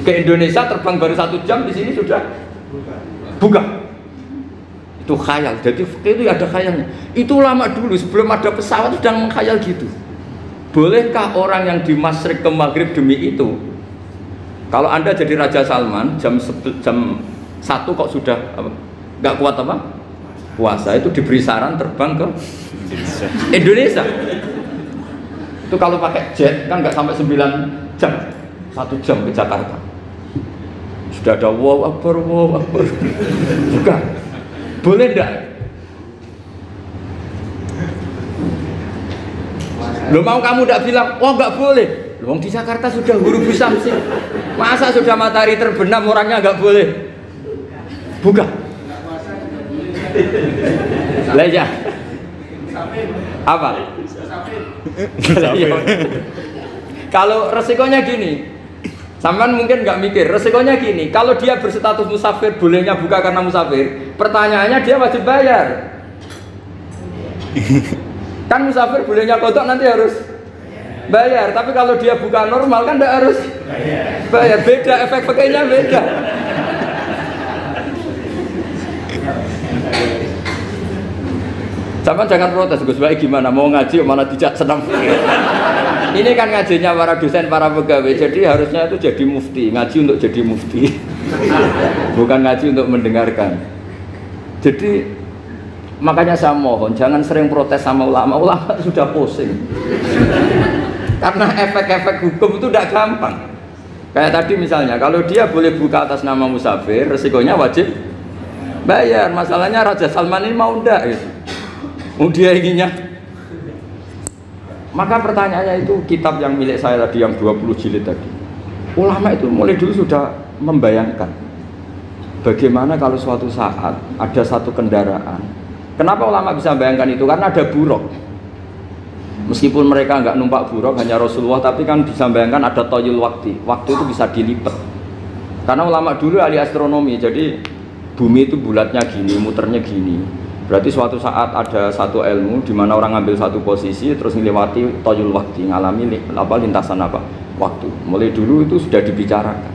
Ke Indonesia terbang baru 1 jam, di sini sudah buka. Itu khayal. Jadi itu ada khayalnya. Itu lama dulu sebelum ada pesawat sudah mengkhayal gitu. Bolehkah orang yang di Masyriq ke Maghrib demi itu? Kalau Anda jadi Raja Salman jam 1 kok sudah nggak kuat apa? Puasa, itu diberi saran terbang ke Indonesia. Itu kalau pakai jet kan nggak sampai 9 jam, 1 jam ke Jakarta. Sudah ada wow akbar. Bukan. Boleh enggak? Lo mau kamu enggak bilang, oh enggak boleh. Lo di Jakarta sudah huruf samsi. Masa sudah matahari terbenam orangnya enggak boleh? Buka. Leja. Apa? Kalau resikonya gini, sampean mungkin nggak mikir, resikonya gini, kalau dia berstatus musafir, bolehnya buka karena musafir, pertanyaannya dia wajib bayar. Kan musafir bolehnya kodok nanti harus bayar, tapi kalau dia buka normal kan tidak harus bayar. Beda, efek pakainya beda. Sama jangan protes, Gus Baik gimana mau ngaji mana tidak senang. Ini kan ngajinya para dosen, para pegawai, jadi harusnya itu jadi mufti, ngaji untuk jadi mufti, bukan ngaji untuk mendengarkan. Jadi makanya saya mohon jangan sering protes sama ulama sudah pusing. Karena efek-efek hukum itu tidak gampang. Kayak tadi misalnya, kalau dia boleh buka atas nama musafir, resikonya wajib bayar. Masalahnya Raja Salman ini mau enggak gitu. Dia inginnya. Maka pertanyaannya itu kitab yang milik saya tadi yang 20 jilid tadi. Ulama itu mulai dulu sudah membayangkan bagaimana kalau suatu saat ada satu kendaraan. Kenapa ulama bisa membayangkan itu? Karena ada buruk. Meskipun mereka nggak numpak buruk, hanya Rasulullah, tapi kan bisa membayangkan ada toyul waktu. Waktu itu bisa dilipat. Karena ulama dulu ahli astronomi, jadi bumi itu bulatnya gini, muternya gini. Berarti suatu saat ada satu ilmu di mana orang ngambil satu posisi terus melewati toyul waktu, ngalami lintasan waktu. Mulai dulu itu sudah dibicarakan.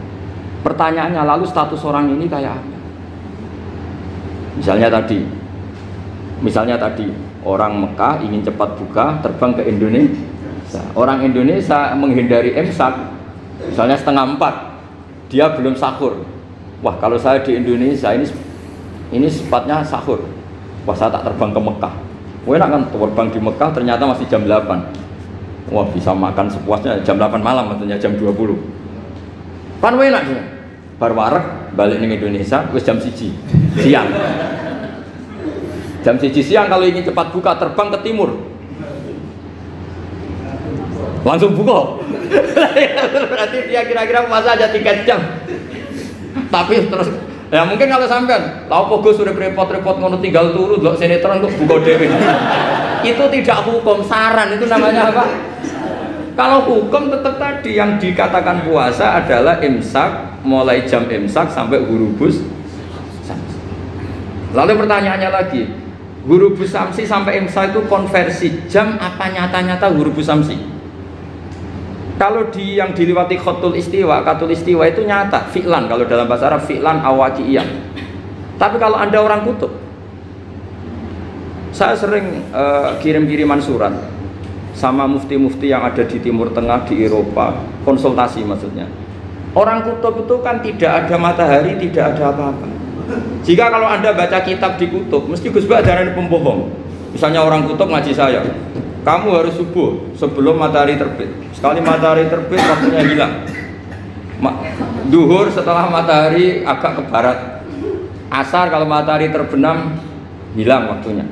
Pertanyaannya lalu status orang ini kayak apa? Misalnya tadi orang Mekah ingin cepat buka terbang ke Indonesia. Orang Indonesia menghindari imsak, misalnya 3:30. Dia belum sahur. Wah, kalau saya di Indonesia ini sifatnya sahur. Wah, saya tak terbang ke Mekah. Wah, enak kan terbang di Mekah ternyata masih jam 8. Wah, bisa makan sepuasnya jam 8 malam maksudnya jam 20. Kan enak dia. Bar wareg balik ning Indonesia wis jam 1 siang. Jam 1 siang kalau ingin cepat buka terbang ke timur. Langsung buka. Berarti dia kira-kira puasa aja 3 jam. Tapi terus ya mungkin kalau sampean lha opo Gus urip repot-repot ngono tinggal turu ndelok sinetron kok buka dhewe. Itu tidak hukum, saran itu namanya apa? Kalau hukum tetap tadi yang dikatakan puasa adalah imsak mulai jam imsak sampai hurubus samsi. Lalu pertanyaannya lagi, hurubus samsi sampai imsak itu konversi jam apa nyata-nyata hurubus samsi? Kalau yang diliwati khatul istiwa itu nyata, fi'lan kalau dalam bahasa Arab fi'lan awaqi'iyah. Tapi kalau Anda orang kutub, saya sering kirim-kiriman surat sama mufti-mufti yang ada di Timur Tengah, di Eropa, konsultasi maksudnya. Orang kutub itu kan tidak ada matahari, tidak ada apa-apa. Jika kalau Anda baca kitab di kutub, mesti Gus Bak darani pembohong. Misalnya orang kutub ngaji saya, kamu harus subuh sebelum matahari terbit. Sekali matahari terbit waktunya hilang. Duhur setelah matahari agak ke barat. Asar kalau matahari terbenam hilang waktunya.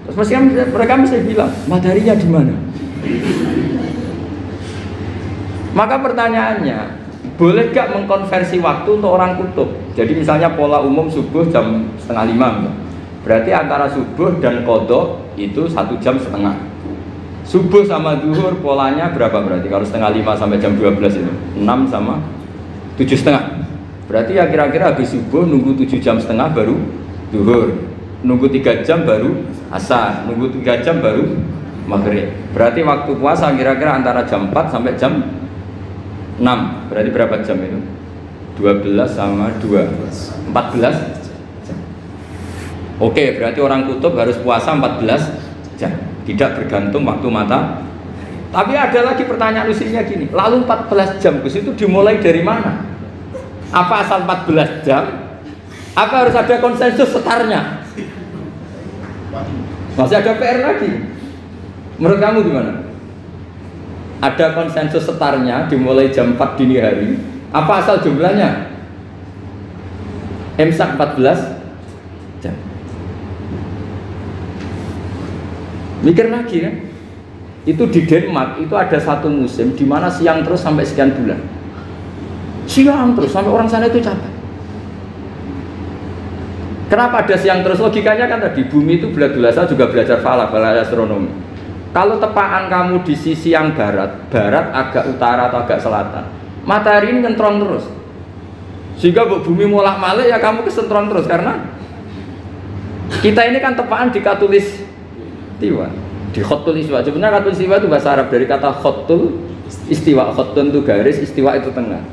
Terus mereka mesti bilang mataharinya di mana? Maka pertanyaannya, boleh gak mengkonversi waktu untuk orang kutub? Jadi misalnya pola umum subuh jam 4:30. Berarti antara subuh dan qadha itu 1,5 jam. Subuh sama duhur polanya berapa berarti? Kalau 4:30 sampai jam 12 itu 6 sama 7,5. Berarti ya kira-kira habis subuh nunggu 7,5 jam baru duhur, nunggu 3 jam baru asar, nunggu 3 jam baru maghrib. Berarti waktu puasa kira-kira antara jam 4 sampai jam 6. Berarti berapa jam itu? 12 sama 2 14 jam. Oke, berarti orang kutub harus puasa 14 jam, tidak bergantung waktu mata. Tapi ada lagi pertanyaan lucunya gini, lalu 14 jam Gus itu dimulai dari mana? Apa asal 14 jam? Apa harus ada konsensus setarnya? Masih ada PR lagi. Menurut kamu gimana? Ada konsensus setarnya dimulai jam 4 dini hari. Apa asal jumlahnya? Imsak 14 jam. Mikir lagi kan? Itu di Denmark itu ada satu musim di mana siang terus sampai sekian bulan. Siang terus sampai orang sana itu capek. Kenapa ada siang terus? Logikanya kan tadi bumi itu saya juga belajar falak, belajar astronomi. Kalau tepaan kamu di sisi yang barat agak utara atau agak selatan, matahari ini nyentrong terus. Sehingga bumi molak-malik ya kamu kesentron terus karena kita ini kan tepaan di Khatulistiwa, di Khatul Istiwa. Sebenarnya Khatul Istiwa itu bahasa Arab dari kata Khatul Istiwa. Khatun itu garis, istiwa itu tengah.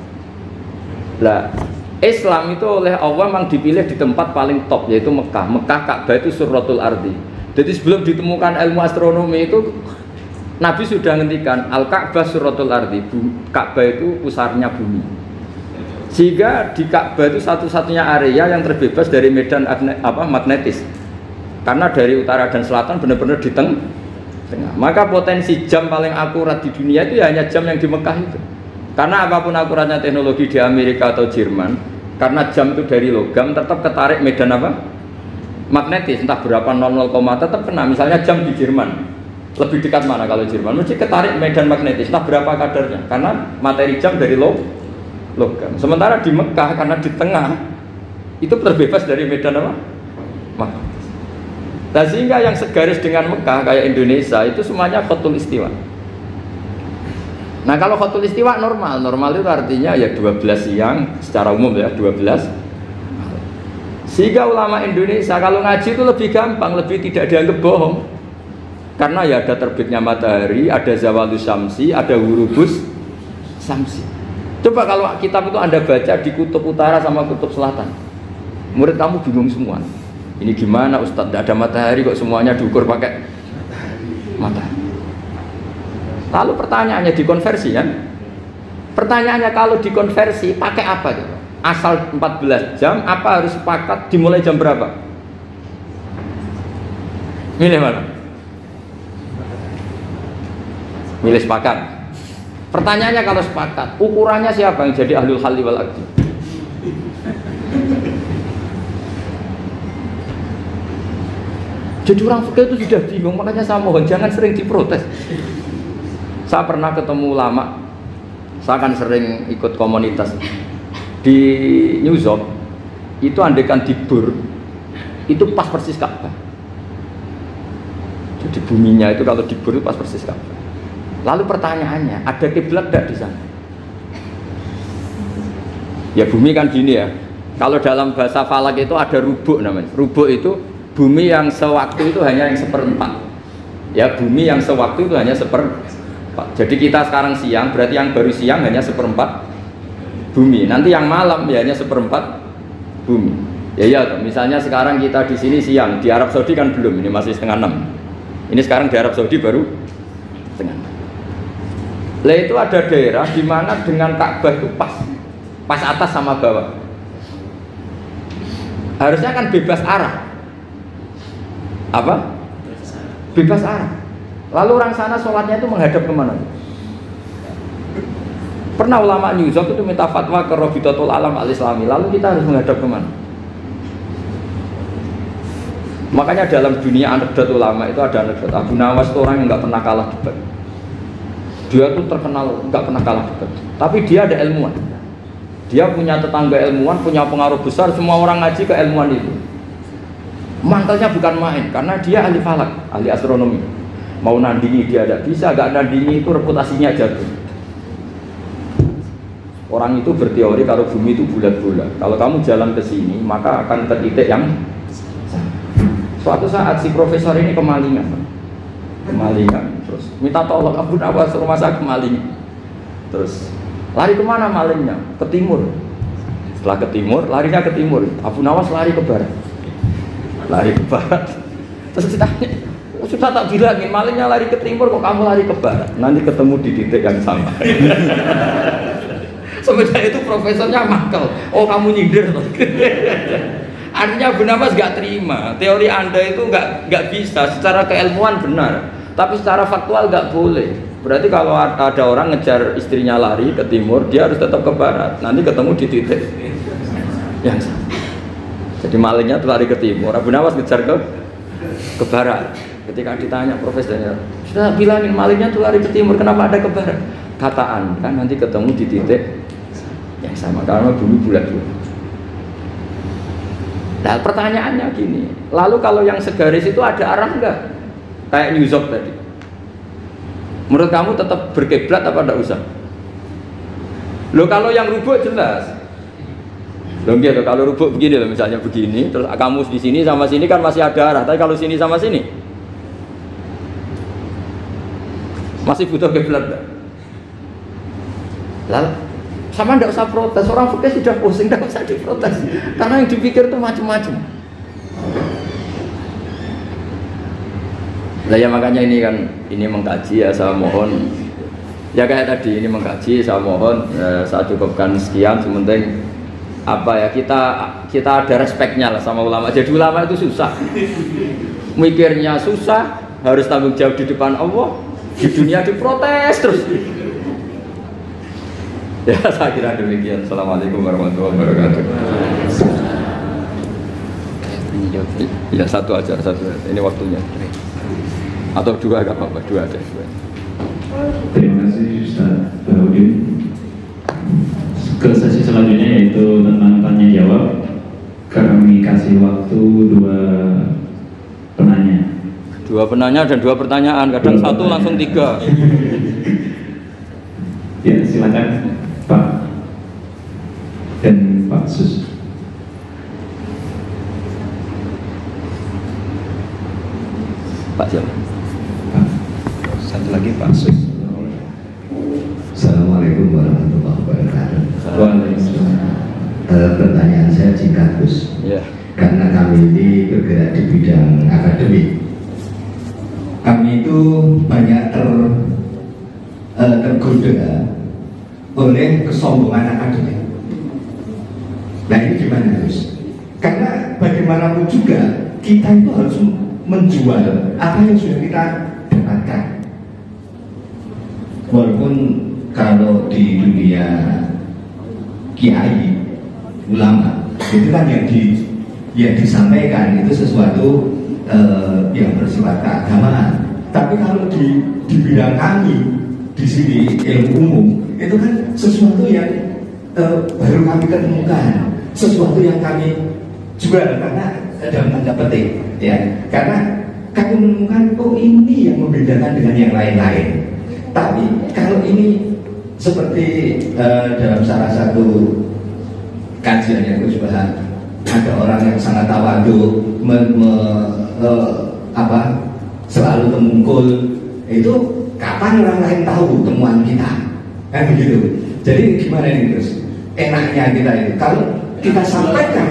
Lah, Islam itu oleh Allah memang dipilih di tempat paling top yaitu Mekah. Mekah Ka'bah itu surratul ardi. Jadi sebelum ditemukan ilmu astronomi itu Nabi sudah ngendikan Al-Ka'bah surratul ardi. Ka'bah itu pusarnya bumi. Sehingga di Ka'bah itu satu-satunya area yang terbebas dari medan magnetis. Karena dari utara dan selatan benar-benar di tengah. Maka potensi jam paling akurat di dunia itu ya hanya jam yang di Mekah itu. Karena apapun akuratnya teknologi di Amerika atau Jerman, karena jam itu dari logam tetap ketarik medan magnetis, entah berapa 00, tetap kena. Misalnya jam di Jerman lebih dekat mana kalau Jerman? Mesti ketarik medan magnetis, entah berapa kadarnya, karena materi jam dari logam. Sementara di Mekah karena di tengah itu terbebas dari medan magnetis. Nah, sehingga yang segaris dengan Mekah kayak Indonesia itu semuanya Khatul Istiwa. Nah kalau khotul istiwa normal itu artinya ya 12 siang secara umum ya 12. Sehingga ulama Indonesia kalau ngaji itu lebih gampang, lebih tidak dianggap bohong. Karena ya ada terbitnya matahari, ada zawalus syamsi, ada hurubus syamsi. Coba kalau kitab itu Anda baca di kutub utara sama kutub selatan, murid kamu bingung semua. Ini gimana Ustadz, tidak ada matahari kok semuanya diukur pakai matahari. Lalu pertanyaannya dikonversi kan? Pertanyaannya kalau dikonversi pakai apa gitu? Asal 14 jam, apa harus sepakat dimulai jam berapa? Milih mana? Milih sepakat. Pertanyaannya kalau sepakat, ukurannya siapa yang jadi ahlul halli wal aqdi? Jadi orang fikih itu sudah bingung, makanya saya mohon jangan sering diprotes. Saya pernah ketemu ulama, saya kan sering ikut komunitas di New York, itu andekan di Bur, itu pas persis Ka'bah. Jadi buminya itu kalau di Bur itu pas persis Ka'bah. Lalu pertanyaannya, ada kiblat tidak di sana? Ya bumi kan gini ya, kalau dalam bahasa falak itu ada rubuk namanya. Rubuk itu bumi yang sewaktu itu hanya yang seperempat. Ya bumi yang sewaktu itu hanya seperempat. Jadi kita sekarang siang, berarti yang baru siang hanya seperempat bumi. Nanti yang malam ya hanya seperempat bumi. Ya, misalnya sekarang kita di sini siang, di Arab Saudi kan belum, ini masih setengah 6. Ini sekarang di Arab Saudi baru setengah 6. Lah itu ada daerah di mana dengan Ka'bah itu pas atas sama bawah. Harusnya kan bebas arah. Apa? Bebas arah. Lalu orang sana sholatnya itu menghadap kemana? Pernah ulama New York itu minta fatwa ke Rabitatul Alam Al-Islami. Lalu kita harus menghadap kemana? Makanya dalam dunia anekdot ulama itu ada anekdot Abu Nawas itu orang yang nggak pernah kalah debat. Dia tuh terkenal nggak pernah kalah debat. Tapi dia ada ilmuwan. Dia punya tetangga ilmuwan, punya pengaruh besar. Semua orang ngaji ke ilmuwan itu. Mantelnya bukan main, karena dia ahli falak, ahli astronomi. Mau nandingi dia tidak bisa, gak nandingi itu reputasinya jatuh. Orang itu berteori kalau bumi itu bulat-bulat. Kalau kamu jalan ke sini, maka akan ke titik yang sama. Suatu saat si profesor ini kemalingan, terus minta tolong Abu Nawas, rumah saya kemalingan. Terus lari kemana malingnya? Ke timur. Setelah ke timur, larinya ke timur. Abu Nawas lari ke barat. Lari ke barat. Terus ditanya, sudah tak bilangin malingnya lari ke timur kok kamu lari ke barat, nanti ketemu di titik yang sama. Sebenarnya itu profesornya makel, oh kamu nyindir. Artinya Abu Nawas gak terima teori anda itu gak bisa. Secara keilmuan benar, tapi secara faktual gak boleh. Berarti kalau ada orang ngejar istrinya lari ke timur, dia harus tetap ke barat, nanti ketemu di titik yang sama. Jadi malingnya tuh lari ke timur, Abu Nawas ngejar ke barat. Ketika ditanya profesornya, sudah bilangin malingnya tuh lari ke timur, kenapa ada ke barat? Kata anda nanti ketemu di titik yang sama, karena bumi bulat-bulat. Nah pertanyaannya gini, lalu kalau yang segaris itu ada arah enggak? Kayak New York tadi. Menurut kamu tetap berkiblat apa enggak usah? Loh kalau yang rubuk jelas. Loh gitu, kalau rubuk begini loh, misalnya begini, terus kamu di sini sama sini kan masih ada arah, tapi kalau sini sama sini masih butuh kiblat. Lalu sama ndak usah protes, orang fikih sudah pusing, ndak usah diprotes, karena yang dipikir itu macam-macam. Lah ya makanya ini kan ini mengkaji ya, saya mohon ya kayak tadi ini mengkaji, saya mohon saya cukupkan sekian. Sementing apa ya, kita ada respeknya lah sama ulama. Jadi ulama itu susah, mikirnya susah, harus tanggung jawab di depan Allah, di dunia diprotes terus. Ya saya kira demikian. Assalamualaikum warahmatullahi wabarakatuh. Ya satu aja, ini waktunya. Atau dua agak apa-apa, dua aja. Terima kasih Ustaz Bahrudin. Ke sesi selanjutnya yaitu tentang tanya jawab. Kami kasih waktu dua penanya. Dua penanya dan dua pertanyaan, kadang satu langsung tiga. Ya, silakan Pak dan Pak Sus. Pak siapa? Pak. Satu lagi Pak Sus. Assalamualaikum warahmatullahi wabarakatuh. Waalaikumsalam. Pertanyaan saya singkat Gus. Ya. Karena kami ini bergerak di bidang akademik, kami itu banyak tergoda oleh kesombongan akademik. Nah ini gimana Gus? Karena bagaimanapun juga kita itu harus menjual apa yang sudah kita dapatkan. Walaupun kalau di dunia kiai, ulama, itu kan yang disampaikan itu sesuatu yang bersifat keagamaan. Tapi kalau di bidang kami di sini ilmu umum itu kan sesuatu yang baru kami ketemukan, sesuatu yang kami jual karena dalam tanda petik, ya, karena kami menemukan oh ini yang membedakan dengan yang lain-lain. Tapi kalau ini seperti dalam salah satu kajian yang Gus bahas, ada orang yang sangat tawadu, selalu temungkul. Itu kapan orang lain tahu temuan kita? Kan begitu. Jadi gimana ini Gus? Enaknya kita itu kalau kita sampaikan,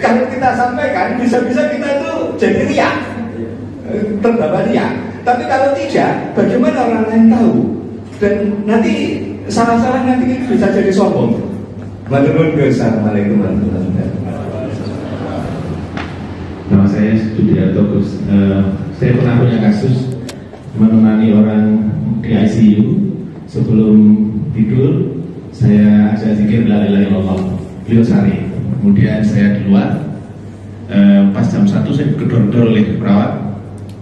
kalau kita sampaikan bisa-bisa kita itu jadi riak, terbawa riak. Tapi kalau tidak, bagaimana orang lain tahu? Dan nanti salah-salah nanti bisa jadi sombong. Assalamualaikum warahmatullahi wabarakatuh. Nama saya Sudiarto Gus. Saya pernah punya kasus menemani orang di ICU. Sebelum tidur saya ajak zikir la ilaha illallah, beliau sari. Kemudian saya di luar, pas jam 1 saya gedor-gedor oleh perawat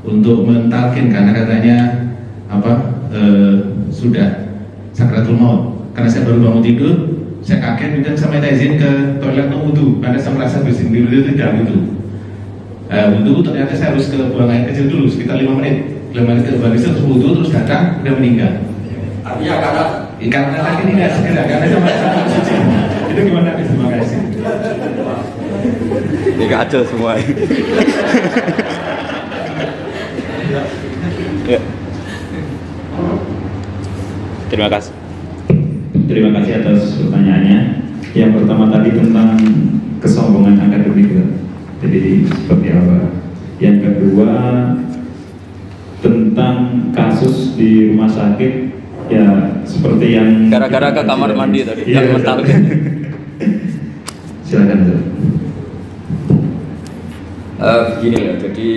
untuk mentalkin karena katanya sudah sakratul maut. Karena saya baru bangun tidur, saya kaget, kemudian saya minta izin ke toilet untuk wudhu karena saya merasa bersin di wudhu tidak wudhu. Wudhu ternyata saya harus ke buang air kecil dulu sekitar 5 menit. 5 menit ke balik terus wudhu terus datang udah meninggal. Artinya karena lagi tidak segera karena saya merasa suci. Itu gimana? Terima kasih. Ini kacau semua. Ya. Terima kasih. Terima kasih atas pertanyaannya. Yang pertama tadi tentang kesombongan akademik, jadi seperti apa? Yang kedua tentang kasus di rumah sakit, ya seperti yang gara-gara ke kamar mandi tadi. Iya, silakan. Begini ya, jadi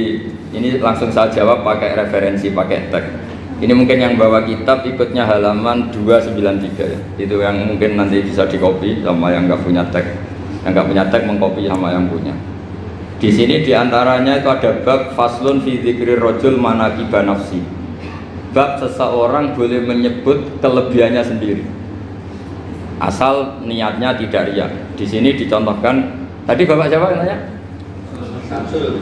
ini langsung saya jawab pakai referensi, pakai tag. Ini mungkin yang bawa kitab ikutnya halaman 293 ya. Itu yang mungkin nanti bisa dikopi sama yang nggak punya tag. Yang nggak punya tag mengkopi sama yang punya. Di sini diantaranya itu ada bab faslun fi dzikri rajul manaqiba nafsi. Bab seseorang boleh menyebut kelebihannya sendiri. Asal niatnya tidak riya. Di sini dicontohkan, tadi Bapak siapa yang nanya?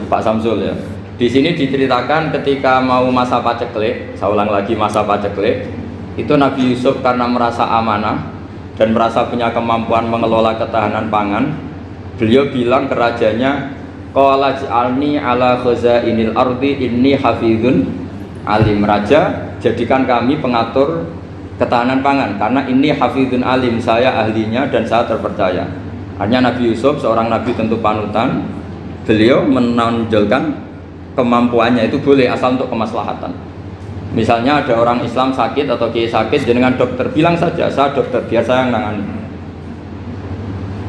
Pak Samsul ya. Di sini diceritakan ketika mau masa paceklik, saya ulang lagi masa paceklik, itu Nabi Yusuf karena merasa amanah dan merasa punya kemampuan mengelola ketahanan pangan, beliau bilang ke rajanya, qala ja'alni ala khazainil ardi inni hafizun alim. Raja, jadikan kami pengatur ketahanan pangan karena ini hafizun alim, saya ahlinya dan saya terpercaya. Hanya Nabi Yusuf seorang nabi tentu panutan, beliau menonjolkan kemampuannya itu boleh asal untuk kemaslahatan. Misalnya ada orang Islam sakit atau kiai sakit, dengan dokter bilang saja saya dokter biar saya yang nangani.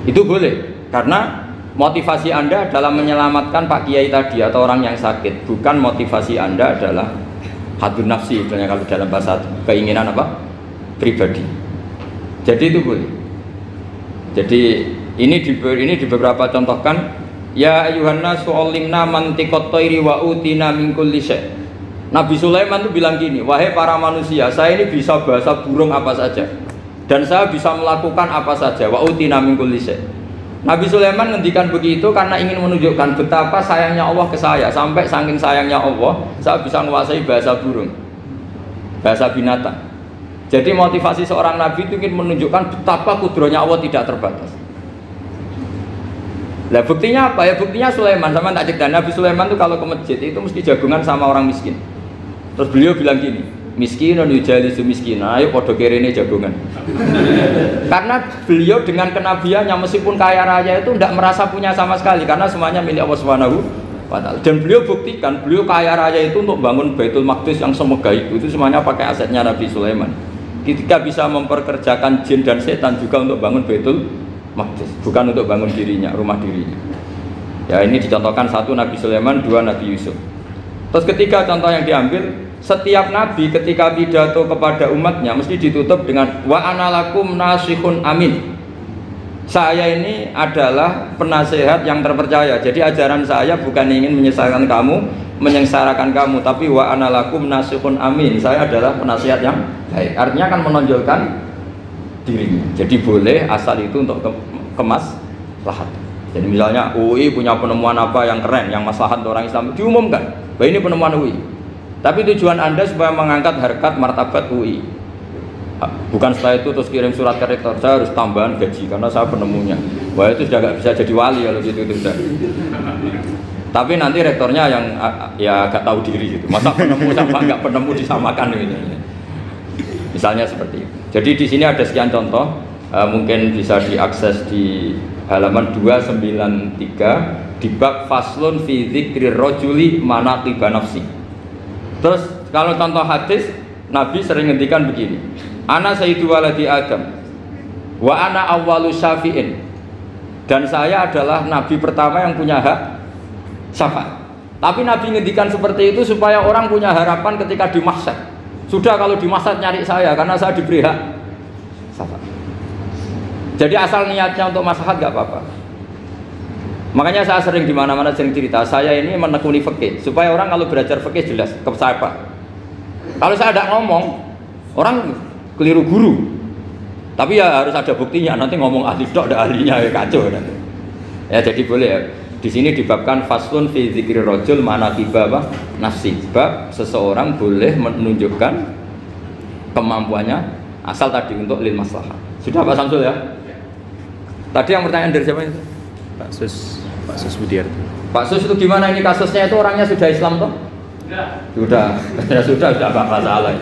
Itu boleh karena motivasi Anda adalah menyelamatkan Pak Kiai tadi atau orang yang sakit, bukan motivasi Anda adalah hadun nafsi, misalnya kalau dalam bahasa keinginan apa? Pribadi. Jadi itu boleh. Jadi ini di beberapa contohkan. Ya ayuhan nasu ulimna mantiqat thairi wa utina min kulli syai'. Nabi Sulaiman itu bilang gini, wahai para manusia, saya ini bisa bahasa burung apa saja dan saya bisa melakukan apa saja, wa utina min kulli syai'. Nabi Sulaiman ngendikan begitu karena ingin menunjukkan betapa sayangnya Allah ke saya, sampai saking sayangnya Allah saya bisa menguasai bahasa burung, bahasa binatang. Jadi motivasi seorang nabi itu ingin menunjukkan betapa kudrohnya Allah tidak terbatas. Nah buktinya apa ya? Buktinya Sulaiman, sama tak cerita, Nabi Sulaiman itu kalau ke masjid itu mesti jagungan sama orang miskin. Terus beliau bilang gini, miskinun yujalisu miskin, ayo podo kerene jagungan. Karena beliau dengan kenabiannya meskipun kaya raya itu tidak merasa punya sama sekali, karena semuanya milik Allah Subhanahu wa Ta'ala. Dan beliau buktikan, beliau kaya raya itu untuk bangun Baitul Maqdis yang semegah itu semuanya pakai asetnya Nabi Sulaiman. Ketika bisa memperkerjakan jin dan setan juga untuk bangun Baitul Maqdis, bukan untuk bangun dirinya, rumah dirinya. Ya ini dicontohkan satu Nabi Sulaiman, dua Nabi Yusuf. Terus ketiga contoh yang diambil, setiap nabi ketika pidato kepada umatnya mesti ditutup dengan wa analakum nasihun amin. Saya ini adalah penasehat yang terpercaya. Jadi ajaran saya bukan ingin menyengsarakan kamu, tapi wa analakum nasihun amin. Saya adalah penasehat yang baik. Artinya akan menonjolkan dirinya. Jadi boleh asal itu untuk kemaslahat. Jadi misalnya UI punya penemuan apa yang keren, yang maslahat untuk orang Islam, diumumkan bahwa ini penemuan UI. Tapi tujuan Anda supaya mengangkat harkat martabat UI. Bukan setelah itu terus kirim surat ke rektor, saya harus tambahan gaji karena saya penemunya. Wah itu sudah nggak bisa jadi wali kalau gitu itu sudah. Tapi nanti rektornya yang ya agak tahu diri gitu. Masa penemu sama nggak penemu disamakan gitu. Misalnya seperti itu. Jadi di sini ada sekian contoh, mungkin bisa diakses di halaman 293 di bab faslun fi dzikri rajuli manaqiba nafsi. Terus kalau contoh hadis, Nabi sering ngendikan begini, ana sayyidu waladi Adam wa ana awwalu syafi'in, dan saya adalah nabi pertama yang punya hak syafaat. Tapi Nabi ngendikan seperti itu supaya orang punya harapan ketika di mahsyar. Sudah kalau di mahsyar nyari saya karena saya diberi hak syafaat. Jadi asal niatnya untuk maslahat gak apa-apa. Makanya saya sering di mana-mana sering cerita, saya ini menekuni fikih supaya orang kalau belajar fikih jelas ke saya Pak. Kalau saya tidak ngomong, orang keliru guru. Tapi ya harus ada buktinya. Nanti ngomong ahli dok, ada ahlinya ya kacau nanti. Ya jadi boleh ya. Di sini dibabkan faslun fi dzikri rajul manaqiba nafsi. Bab seseorang boleh menunjukkan kemampuannya asal tadi untuk lil maslahah. Sudah Pak Samsul ya? Tadi yang pertanyaan dari siapa itu? Pak Sus Budiarto. Pak Sus itu gimana ini kasusnya itu orangnya sudah Islam toh? Sudah. Ya sudah apa-apa salah.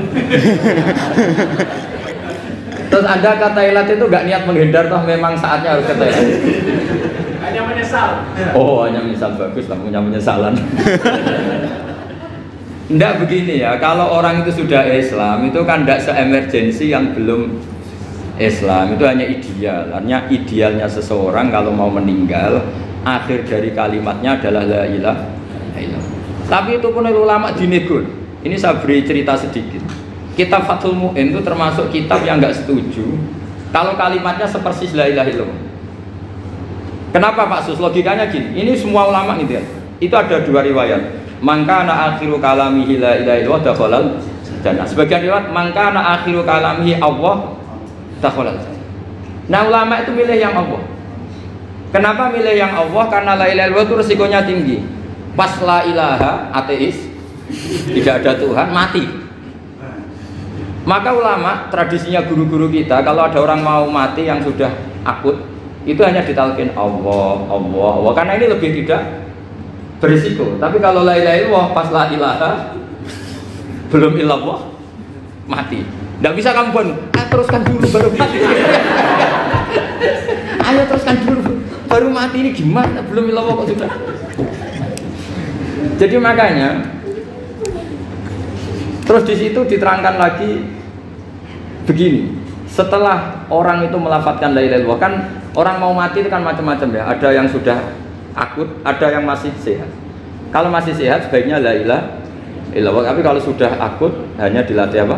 Terus Anda ke Thailand itu nggak niat menghindar toh, memang saatnya harus ke Thailand. Hanya menyesal. Oh, hanya menyesal, bagus lah punya penyesalan. Nggak begini ya, kalau orang itu sudah Islam itu kan nggak se-emergensi yang belum Islam, itu hanya ideal. Artinya idealnya seseorang kalau mau meninggal, akhir dari kalimatnya adalah la ilaha illallah. Tapi itu pun ulama dinego. Ini saya beri cerita sedikit. Kitab Fathul Mu'in itu termasuk kitab yang nggak setuju kalau kalimatnya sepersis la ilaha illallah. Kenapa Pak Sus? Logikanya gini, ini semua ulama gitu ya. Itu ada dua riwayat. Mangkana akhiru kalamihi la ilaha illallah dakhalal jannah. Sebagian riwayat mangkana akhiru kalamihi Allah dakhalal jannah. Nah ulama itu milih yang Allah. Kenapa milih yang Allah? Karena la ilaha illallah itu resikonya tinggi. Pas la ilaha ateis, tidak ada Tuhan, mati. Maka ulama, tradisinya guru-guru kita, kalau ada orang mau mati yang sudah akut, itu hanya ditalkin Allah, Allah, Allah. Karena ini lebih tidak berisiko. Tapi kalau la ilaha illallah, pas la ilaha belum illallah, mati. Tidak bisa kamu pun, teruskan dulu baru mati. Ayo teruskan dulu baru mati, ini gimana? Belum illallah kok sudah. Jadi makanya, terus di situ diterangkan lagi begini. Setelah orang itu melafadzkan la ilaha illallah, kan orang mau mati itu kan macam-macam ya. Ada yang sudah akut, ada yang masih sehat. Kalau masih sehat sebaiknya la ilaha illallah. Tapi kalau sudah akut hanya dilatih apa?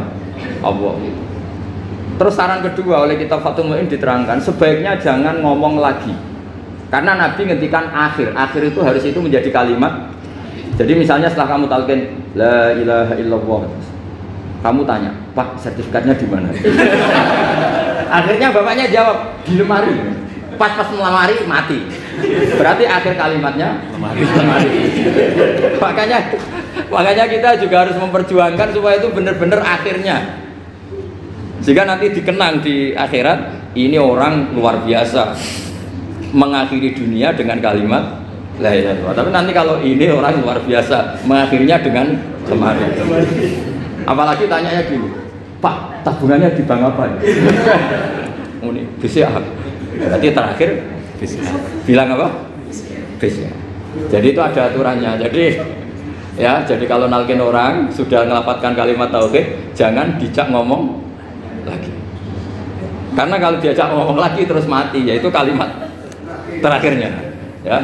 Allah. Terus saran kedua oleh kitab Fathul Mu'in diterangkan sebaiknya jangan ngomong lagi. Karena Nabi ngendikan akhir itu harus itu menjadi kalimat. Jadi misalnya setelah kamu talqin la ilaha illallah, kamu tanya, Pak sertifikatnya di mana? Akhirnya bapaknya jawab di lemari. Pas melamari mati. Berarti akhir kalimatnya lemari. Makanya kita juga harus memperjuangkan supaya itu benar-benar akhirnya. Sehingga nanti dikenang di akhirat, ini orang luar biasa mengakhiri dunia dengan kalimat la ilaha illallah. Tapi nanti kalau ini orang luar biasa mengakhirinya dengan kemarin. Apalagi tanyanya gini, Pak, tabungannya di bank apa? Ini BCA. Berarti terakhir bilang apa? BCA. Jadi itu ada aturannya. Jadi kalau nalkin orang sudah ngelafadzkan kalimat tauhid, jangan dijak ngomong lagi. Karena kalau diajak ngomong lagi terus mati, yaitu kalimat terakhirnya. Ya,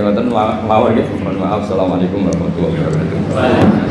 mohon maaf. Assalamualaikum warahmatullahi wabarakatuh.